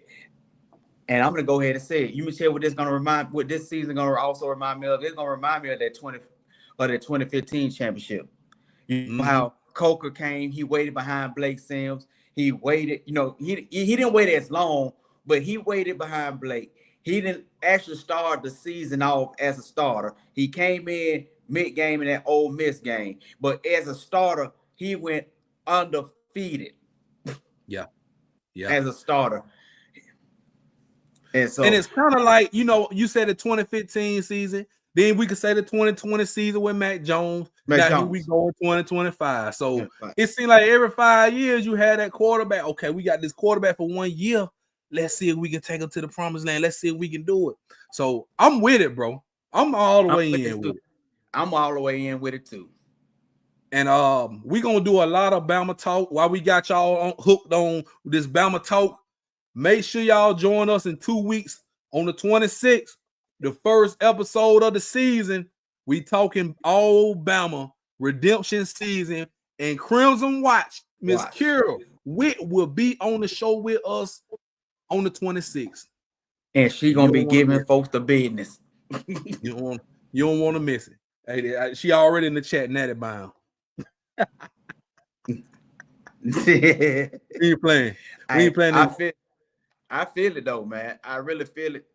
and I'm gonna go ahead and say it. You can tell what this season gonna also remind me of. It's gonna remind me of that 2015 championship. You know how Coker came, he waited behind Blake Sims. He waited, you know, he didn't wait as long, but he waited behind Blake. He didn't actually start the season off as a starter. He came in mid-game in that Ole Miss game. But as a starter, he went undefeated. Yeah. As a starter. And so it's kind of like, you said the 2015 season, then we could say the 2020 season with Mac Jones. Here we go in 2025. So it seems like every 5 years you had that quarterback. Okay, we got this quarterback for 1 year. Let's see if we can take him to the promised land. Let's see if we can do it. So I'm with it, bro. I'm all the way in with it. I'm all the way in with it too. And we're gonna do a lot of Bama talk while we got y'all hooked on this Bama talk. Make sure y'all join us in 2 weeks on the 26th, the first episode of the season. We talking all Bama redemption season and Crimson Watch. Miss Carol Witt will be on the show with us on the 26th. And she gonna be giving folks the business. You don't want to miss it. Hey, she already in the chat, natty bound. We ain't playing. I feel it though, man. I really feel it.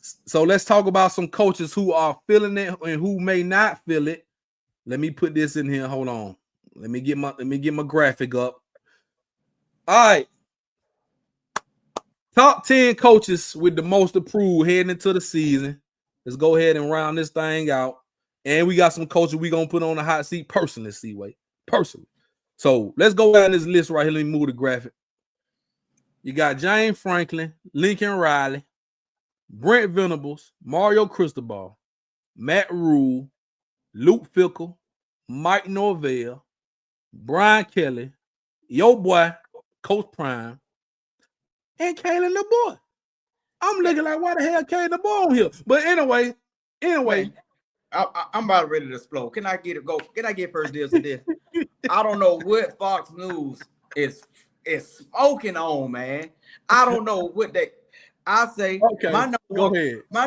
So let's talk about some coaches who are feeling it and who may not feel it. Let me put this in here. Hold on. Let me get my graphic up. All right. Top 10 coaches with the most approved heading into the season. Let's go ahead and round this thing out. And we got some coaches we gonna put on the hot seat personally, Seaway. Personally. So let's go down this list right here. Let me move the graphic. You got James Franklin, Lincoln Riley, Brent Venables, Mario Cristobal, Matt Rule, Luke Fickle, Mike Norvell, Brian Kelly, your boy, Coach Prime, and Kalen the boy. I'm looking like, why the hell Kalen the boy on here? But anyway. Man, I'm about ready to explode. Can I get it? Go? Can I get first deals to this? I don't know what Fox News is smoking on, man. I don't know what they. I say my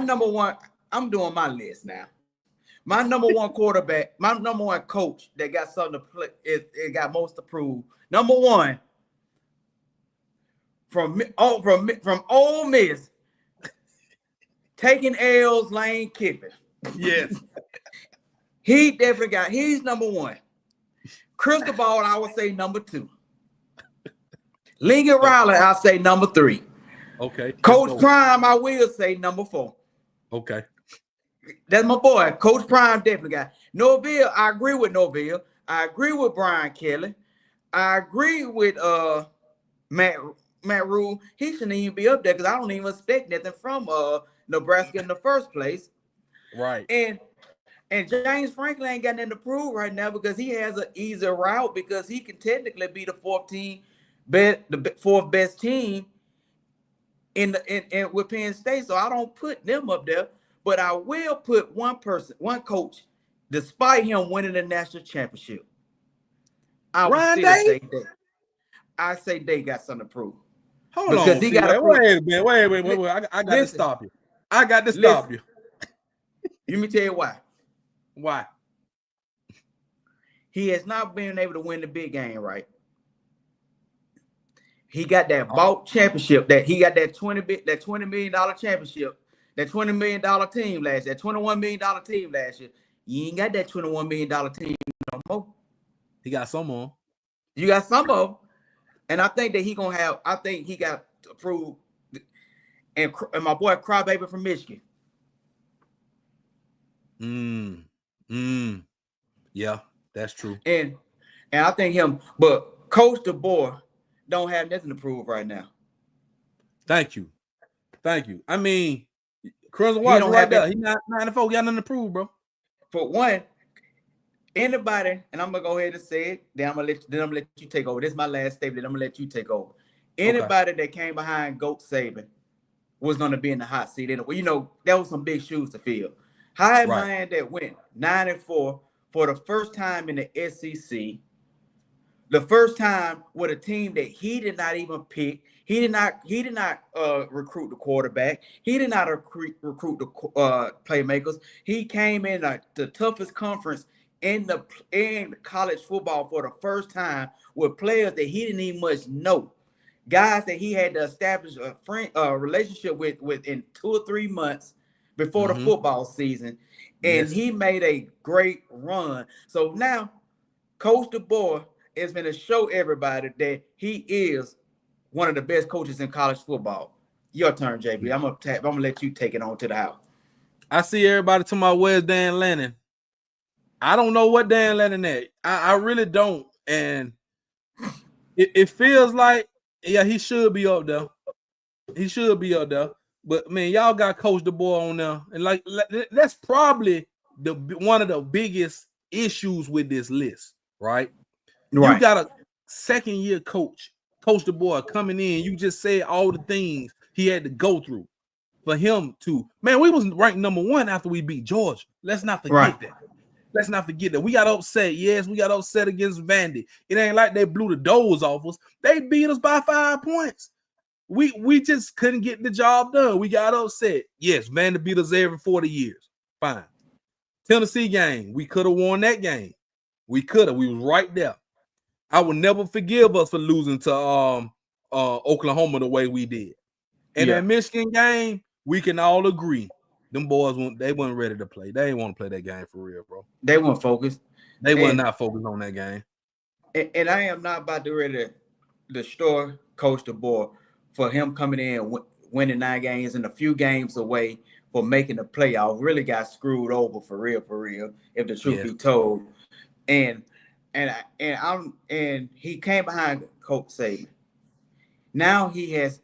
number one. I'm doing my list now. My number one quarterback, my number one coach that got something to play. It got most to prove. Number one from Ole Miss, taking L's, Lane Kiffin. Yes. He definitely he's number one. Cristobal, I would say number two. Lincoln Riley, I say number three. Okay. Coach Prime, I will say number four. Okay. That's my boy. Coach Prime definitely got. Norvell, I agree with Norvell. I agree with Brian Kelly. I agree with Matt Rule. He shouldn't even be up there because I don't even expect nothing from Nebraska in the first place. Right. And James Franklin ain't got nothing to prove right now because he has an easier route because he can technically be the fourth best team in with Penn State. So I don't put them up there, but I will put one coach, despite him winning the national championship. I say they got something to prove. Hold on. Wait a minute. I got to stop you. Let me tell you why. Why? He has not been able to win the big game, right? He got that bought championship, that he got that $20 million championship, that $20 million team last year, that $21 million team last year. You ain't got that $21 million team no more. He got some on. You got some of them. And I think that he got approved. And my boy Crybaby from Michigan. Yeah, that's true. And I think but Coach DeBoer don't have nothing to prove right now. Thank you. I mean, Crimson Watch right there. He not 94. Got nothing to prove, bro. For one, anybody, and I'm gonna go ahead and say it. Then I'm gonna let you take over. This is my last statement. I'm gonna let you take over. Anybody that came behind Goat Saban was gonna be in the hot seat anyway. That was some big shoes to fill. High man that went 9-4 for the first time in the SEC. The first time with a team that he did not even pick. He did not recruit the quarterback. He did not recruit the playmakers. He came in the toughest conference in college football for the first time with players that he didn't even much know. Guys that he had to establish a relationship with in 2 or 3 months before the football season. And he made a great run. So now Coach DeBoer is going to show everybody that he is one of the best coaches in college football. Your turn, JB. I'm gonna let you take it on to the house. I see everybody talking about where's Dan Lannon. I don't know what Dan Lannon at. I really don't. And it feels like, yeah, he should be up there. He should be up there. But man, y'all got Coach DeBoer on there. And like that's probably one of the biggest issues with this list, right? You got a second-year coach, Coach DeBoer, coming in. You just said all the things he had to go through for him to, man, we was ranked number 1 after we beat Georgia. Let's not forget that. Let's not forget that. We got upset. Yes, we got upset against Vandy. It ain't like they blew the doors off us. They beat us by 5 points. We just couldn't get the job done. We got upset. Yes, Vandy beat us every 40 years. Fine. Tennessee game, we could have won that game. We could have. We was right there. I will never forgive us for losing to Oklahoma the way we did. And that Michigan game, we can all agree. Them boys weren't ready to play. They didn't want to play that game for real, bro. They weren't focused. They were not focused on that game. And I am not about to ready to destroy Coach DeBoer for him coming in, winning 9 games and a few games away for making the playoff. Really got screwed over for real, if the truth be told. And he came behind Coach Saban. Now he has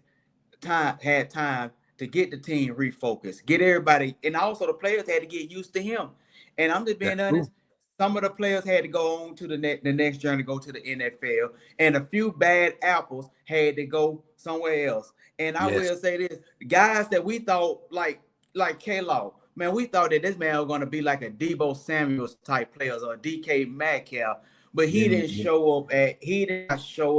had time to get the team refocused, get everybody, and also the players had to get used to him. And I'm just being honest, some of the players had to go on to the next journey, go to the NFL, and a few bad apples had to go somewhere else. And I will say this, guys that we thought like K-Law, man, we thought that this man was going to be like a Debo Samuels type players or DK Metcalf, but he didn't show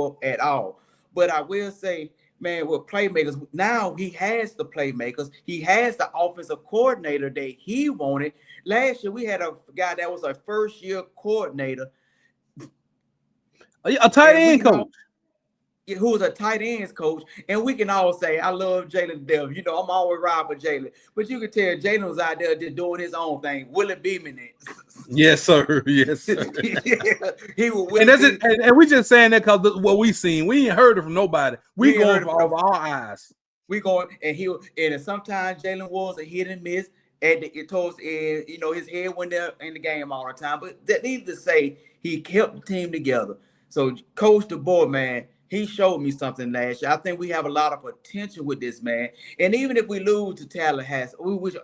up at all. But I will say, man, with playmakers, now he has the playmakers. He has the offensive coordinator that he wanted. Last year, we had a guy that was a first-year coordinator. A tight end coach. Who was a tight ends coach. And we can all say, I love Jalen Devil. You know, I'm always riding for Jalen. But you can tell Jalen was out there just doing his own thing. Willie Beeman it. Yes, sir. Yes, sir. He was and we just saying that because what we seen. We ain't heard it from nobody. We going for all our eyes. We going, and sometimes Jalen was a hit and miss towards the end. You know, his head went there in the game all the time. But that needs to say he kept the team together. So Coach DeBoer, man, he showed me something last year. I think we have a lot of potential with this man. And even if we lose to Tallahassee,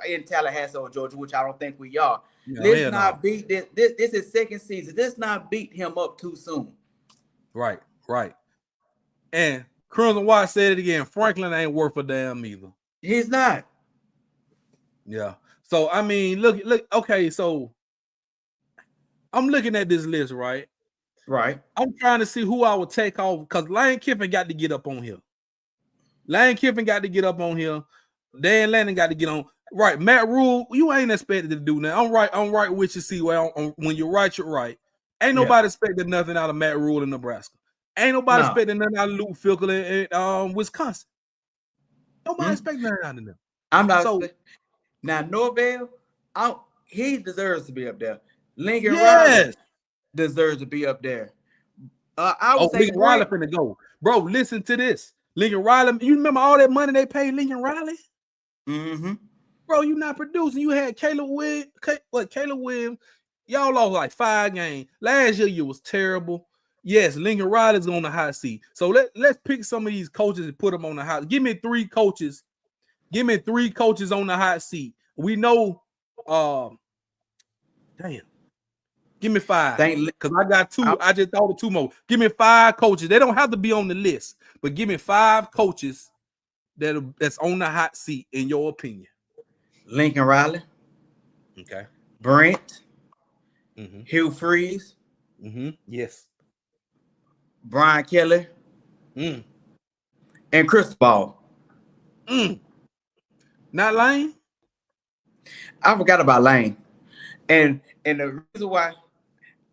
in Tallahassee or Georgia, which I don't think we are, let's not beat this. This is second season. Let's not beat him up too soon. Right. And Crimson White said it again. Franklin ain't worth a damn either. He's not. Yeah. So, I mean, look. Okay, so I'm looking at this list, right? Right. I'm trying to see who I would take off because Lane Kiffin got to get up on here. Dan Lannon got to get on. Right. Matt Rule, you ain't expected to do that. I'm right with you, see when you're right, you're right. Ain't nobody expected nothing out of Matt Rule in Nebraska. Ain't nobody expecting nothing out of Luke Fickle in Wisconsin. Nobody expecting nothing out of them. I'm not now Norvell, he deserves to be up there. Lincoln Riley deserves to be up there. I would say Lincoln Riley finna go. Bro, listen to this. Lincoln Riley, you remember all that money they paid Lincoln Riley? Mm-hmm. Bro, you not producing. You had Caleb Williams. Y'all lost like 5 games. Last year you was terrible. Yes, Lincoln Riley's on the hot seat. So let's pick some of these coaches and put them on the hot. Give me 3 coaches. Give me 3 coaches on the hot seat. We know Give me 5. Because I got 2. I just thought of 2 more. Give me 5 coaches. They don't have to be on the list, but give me 5 coaches that's on the hot seat in your opinion. Lincoln Riley. Okay. Brent. Hugh Freeze. Yes. Brian Kelly. And Chris Ball. Not Lane? I forgot about Lane. And the reason why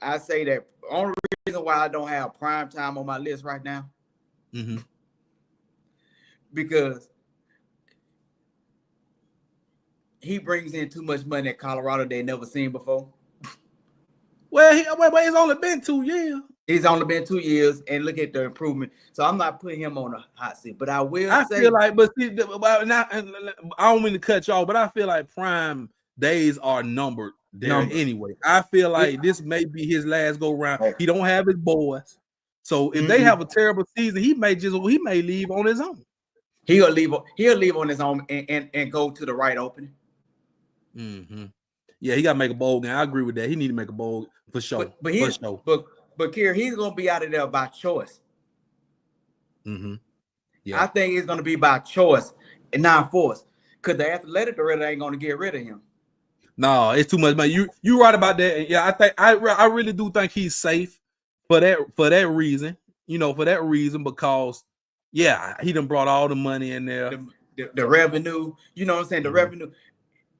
I say that, only reason why I don't have prime time on my list right now, because he brings in too much money at Colorado they never seen before. Well, it's only been 2 years. He's only been 2 years, and look at the improvement. So I'm not putting him on a hot seat, but I will say, feel like, but see, I don't mean to cut y'all, but I feel like prime days are numbered there anyway. I feel like this may be his last go round. He don't have his boys, so if they have a terrible season, he may leave on his own. He'll leave on his own and go to the right opening. Yeah, he got to make a bowl game. I agree with that. He need to make a bowl for sure. But Kier, he's gonna be out of there by choice. Yeah, I think it's gonna be by choice and not force, because the athletic director ain't gonna get rid of him. No, it's too much, man. You right about that. Yeah, I think I really do think he's safe for that reason. For that reason, because he done brought all the money in there, the revenue. You know what I'm saying? The revenue,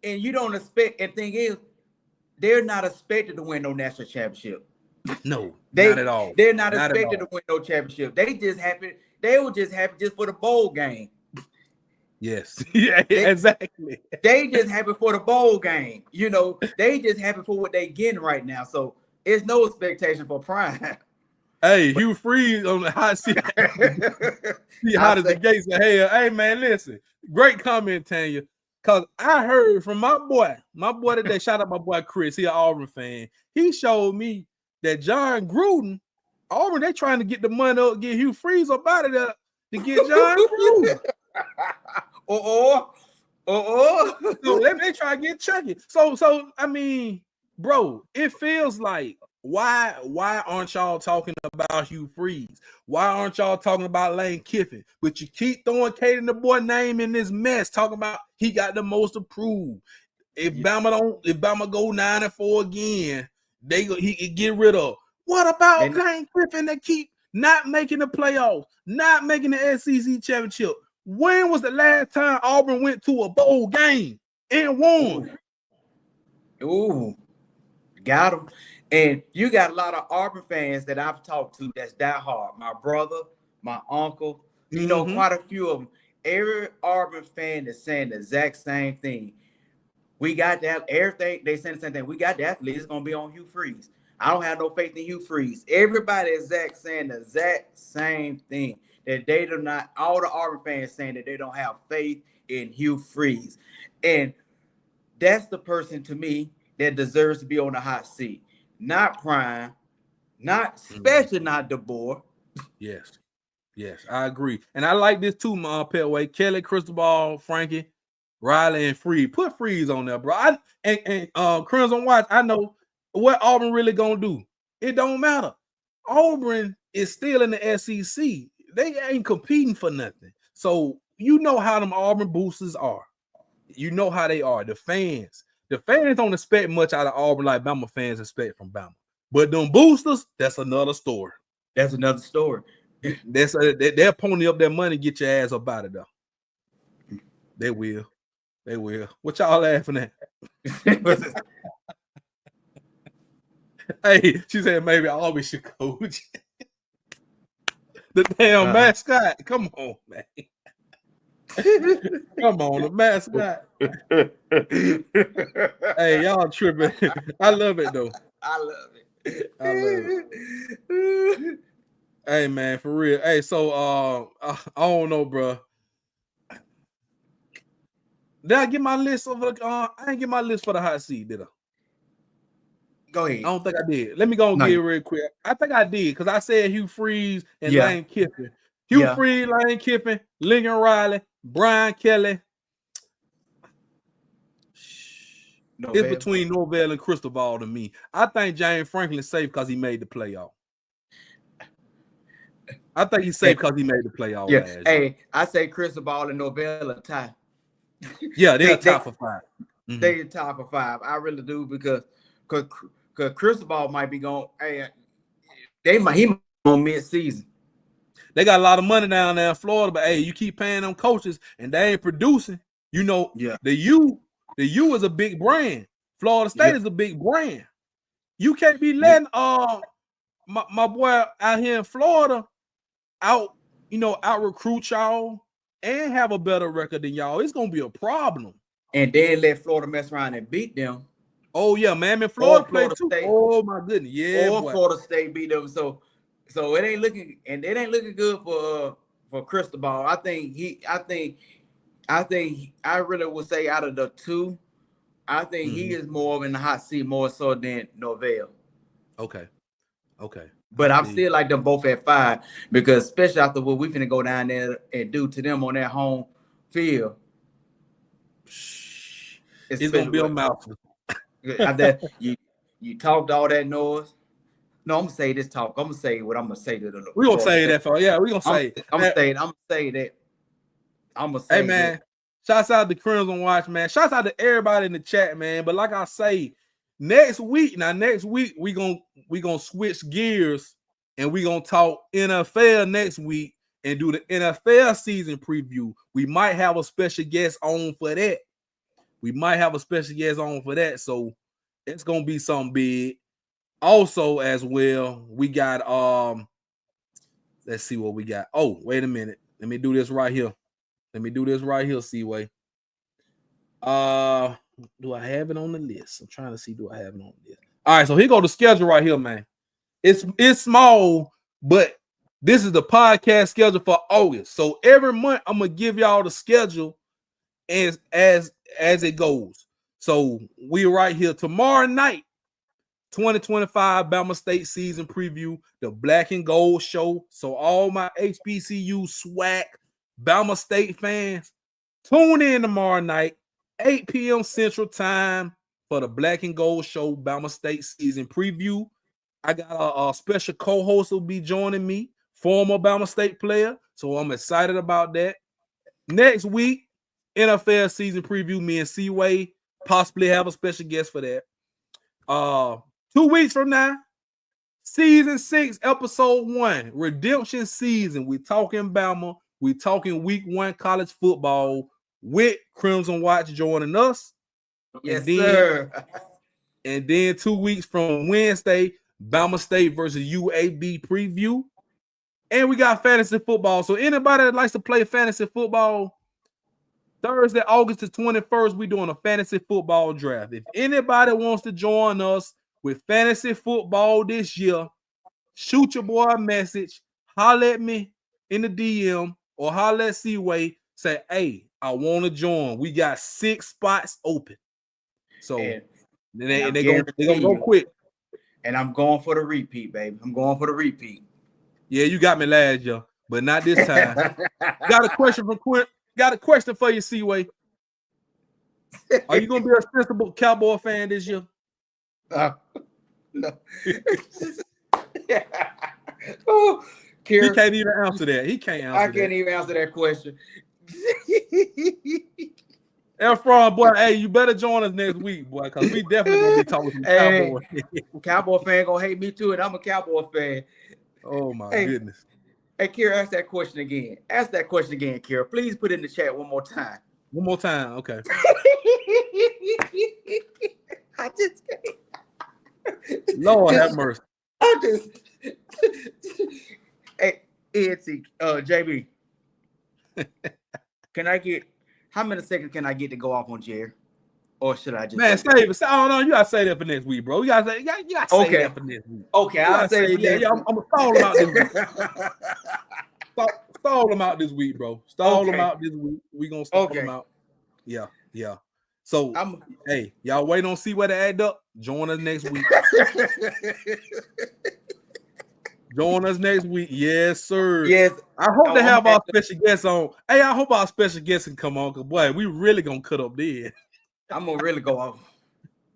and you don't expect. And thing is, they're not expected to win no national championship. No, not at all. They're not expected to win no championship. They were just happy just for the bowl game. Yes. Yeah, exactly. They just happy for the bowl game. They just happy for what they getting right now. So it's no expectation for prime. Hey, Hugh Freeze on the hot seat. See how does the gates of hell. Hey man, listen. Great comment, Tanya. Cause I heard from my boy today. Shout out my boy Chris. He an Auburn fan. He showed me that John Gruden, Auburn, they trying to get the money up, get Hugh Freeze up out of there to get John Gruden. So they try to get Chucky. So I mean, bro, it feels like why aren't y'all talking about Hugh Freeze? Why aren't y'all talking about Lane Kiffin? But you keep throwing Caden the boy name in this mess, talking about he got the most approved. If Bama go 9-4 again, he get rid of. What about Lane Kiffin that keep not making the playoffs, not making the SEC championship? When was the last time Auburn went to a bowl game and won? Ooh, got him. And you got a lot of Auburn fans that I've talked to that's diehard. My brother, my uncle, quite a few of them. Every Auburn fan is saying the exact same thing. We got that. Everything they saying the same thing. We got the athlete. It's gonna be on Hugh Freeze. I don't have no faith in Hugh Freeze. Everybody is saying the exact same thing. That they do not. All the Auburn fans saying that they don't have faith in Hugh Freeze, and that's the person to me that deserves to be on the hot seat. Not Prime, especially not DeBoer. Yes, I agree, and I like this too, my Petway. Kelly, Cristobal, Frankie, Riley, and Freeze. Put Freeze on there, bro. And Crimson Watch. I know what Auburn really gonna do. It don't matter. Auburn is still in the SEC. They ain't competing for nothing. So you know how them Auburn boosters are. You know how they are. The fans don't expect much out of Auburn like Bama fans expect from Bama. But them boosters, that's another story. That's another story. They'll pony up their money, get your ass up out of there. They will. What y'all laughing at? Hey, she said maybe Auburn should coach. The damn mascot. Come on, man. Come on, the mascot. Hey, y'all tripping. I love it though. I love it. Hey man, for real. Hey, so I don't know, bro. Did I get my list of I didn't get my list for the hot seat, did I? Go ahead. I don't think I did. Let me go and get it real quick. I think I did because I said Hugh Freeze and Lane Kiffin. Hugh Freeze, Lane Kiffin, Lincoln Riley, Brian Kelly. It's between Norvell and Cristobal to me. I think James Franklin's safe because he made the playoff. I think he's safe because he made the playoff. Yeah. Hey, I say Cristobal and Norvell are tied. Yeah, they're top for 5. They're top for 5. I really do because Cristobal might be going. Hey, he might on mid-season. They got a lot of money down there in Florida, but hey, you keep paying them coaches and they ain't producing. The U is a big brand. Florida State is a big brand. You can't be letting my boy out here in Florida out recruit y'all and have a better record than y'all. It's gonna be a problem. And then let Florida mess around and beat them. Oh yeah, man. Florida played too. Oh my goodness, yeah. Florida State beat them. So So it ain't looking good for Cristobal. I really would say out of the two, I think he is more in the hot seat more so than Norvell. Okay. But I'm still like them both at 5 because especially after what we finna go down there and do to them on their home field. It's gonna be a mouthful. After you talked all that noise. No, I'm gonna say this talk. I'm gonna say what I'm gonna say to the. We're gonna say that for we're gonna say. I'm gonna say that. Hey man, shouts out to Crimson Watch, man. Shouts out to everybody in the chat, man. But like I say, next week we gonna switch gears and we gonna talk NFL next week and do the NFL season preview. We might have a special guest on for that. So it's gonna be something big. Also, as well, we got let's see what we got. Oh, wait a minute. Let me do this right here, Seaway. Do I have it on the list? I'm trying to see. Do I have it on the list? All right, so here go the schedule right here, man. It's small, but this is the podcast schedule for August. So every month I'm gonna give y'all the schedule as it goes. So we right here tomorrow night, 2025 Bama State season preview, the Black and Gold show. So all my HBCU swag Bama State fans, tune in tomorrow night, 8 p.m. Central Time for the Black and Gold show, Bama State season preview. I got a special co-host who will be joining me, former Bama State player. So I'm excited about that. Next week, NFL season preview, me and Seaway possibly have a special guest for that. 2 weeks from now, season 6, episode 1, redemption season. We talking Bama. We talking week 1 college football with Crimson Watch joining us. Yes, sir. And then 2 weeks from Wednesday, Bama State versus UAB preview. And we got fantasy football. So anybody that likes to play fantasy football, Thursday, August the 21st, we're doing a fantasy football draft. If anybody wants to join us with fantasy football this year, shoot your boy a message, holler at me in the DM or holler at Seaway, say, hey, I want to join. We got 6 spots open. So they're going to go quick. And I'm going for the repeat, baby. I'm going for the repeat. Yeah, you got me last year, but not this time. Got a question from Quint. Got a question for you, Seaway. Are you going to be a sensible Cowboy fan this year? No. Oh, Kira, he can't even answer that. He can't answer that. I can't even answer that question. Efron, boy, hey, you better join us next week, boy, because we definitely going to be talking to Cowboy. Cowboy fan going to hate me too, and I'm a Cowboy fan. Oh, my goodness. Hey, Kira, ask that question again. Kira. Please put it in the chat one more time. One more time, okay. I just can't. Lord have mercy. Hey, JB. Can I get how many seconds can I get to go off on Jerry? Or should I just save it? Oh no, you gotta say that for next week, bro. You gotta say that for next week. Okay, I'll say it. Yeah, I'm gonna stall them out this week. Stall them out this week, bro. Stall them out this week. We gonna stall them out. Yeah. So hey, y'all wait on see where to add up. Join us next week. Join us next week. Yes, sir. Yes. I hope to have our special guests on. Hey, I hope our special guests can come on, because boy, we really gonna cut up there. I'm gonna really go off.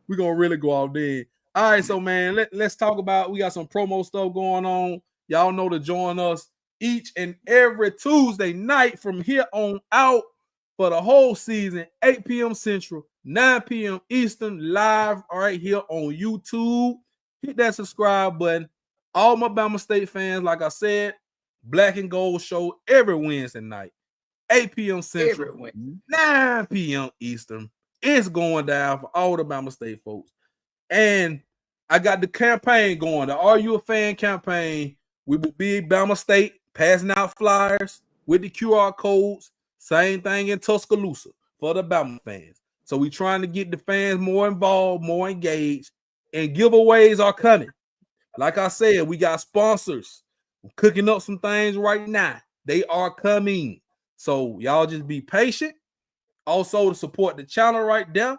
We're gonna really go out there. All right, so man, let's talk about. We got some promo stuff going on. Y'all know to join us each and every Tuesday night from here on out for the whole season, 8 p.m. Central, 9 p.m. Eastern, live right here on YouTube. Hit that subscribe button. All my Bama State fans, like I said, Black and Gold show every Wednesday night, 8 p.m. Central, 9 p.m. Eastern. It's going down for all the Bama State folks. And I got the campaign going, the Are You a Fan campaign. We will be Bama State passing out flyers with the QR codes. Same thing in Tuscaloosa for the Bama fans. So we're trying to get the fans more involved, more engaged, and giveaways are coming. Like I said, we got sponsors. I'm cooking up some things right now. They are coming. So y'all just be patient. Also to support the channel right there.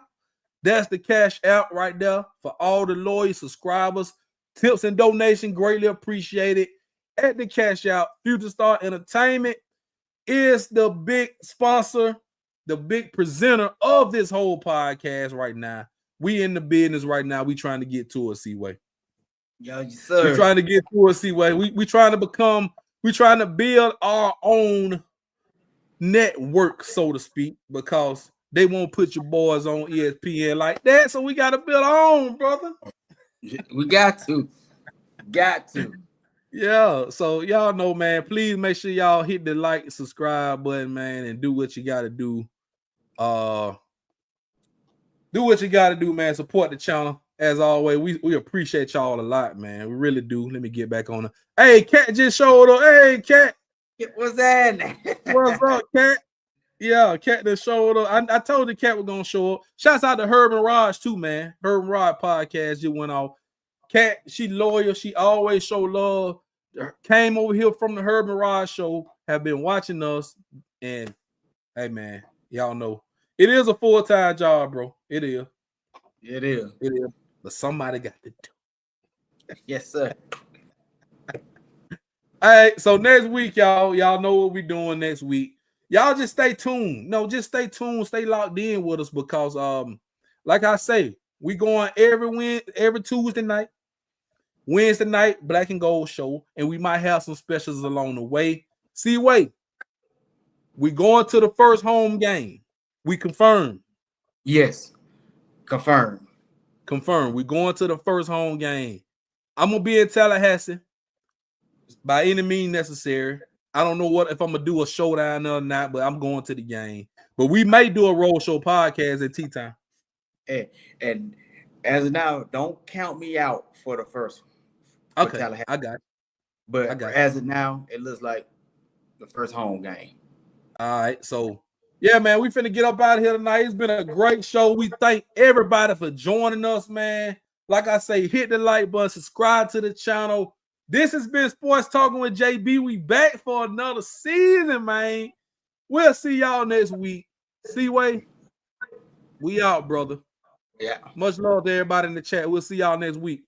That's the cash out right there for all the loyal subscribers. Tips and donation greatly appreciated. At the cash out, Future Star Entertainment is the big sponsor, the big presenter of this whole podcast right now. We in the business right now. We trying to get to a Seaway. Yo, sir. We trying to get to a Seaway. We trying to build our own network, so to speak, because they won't put your boys on ESPN like that. So we got to build our own, brother. We got to. Yeah. So y'all know, man, please make sure y'all hit the like, subscribe button, man, and do what you got to do. Do what you got to do, man. Support the channel. As always, we appreciate y'all a lot, man. We really do. Let me get back on it. Hey, Cat just showed up. Hey, Cat. What's that? What's up, Cat? Yeah, Cat just showed up. I told the Cat was gonna show up. Shouts out to Herb and Raj too, man. Herb and Raj podcast just went off. Cat, she loyal. She always show love. Came over here from the Herb and Raj show. Have been watching us. And hey, man, y'all know it is a full-time job, bro. It is. It is. But somebody got to do. Yes, sir. All right, so next week, y'all know what we're doing next week. Y'all just stay tuned. No, just stay tuned, stay locked in with us because, like I say, we going every Tuesday night, Wednesday night, Black and Gold show, and we might have some specials along the way. Wait, we going to the first home game. We confirmed. Yes, confirmed. We're going to the first home game. I'm gonna be in Tallahassee by any means necessary. I don't know if I'm gonna do a showdown or not, but I'm going to the game. But we may do a road show podcast at tea time. And as of now, don't count me out for the first one. Okay, I got it. But as of now, it looks like the first home game. All right, so yeah, man, we finna get up out of here tonight. It's been a great show. We thank everybody for joining us, man. Like I say, hit the like button, subscribe to the channel. This has been Sports Talking with JB. We back for another season, man. We'll see y'all next week. Seaway, we out, brother. Yeah. Much love to everybody in the chat. We'll see y'all next week.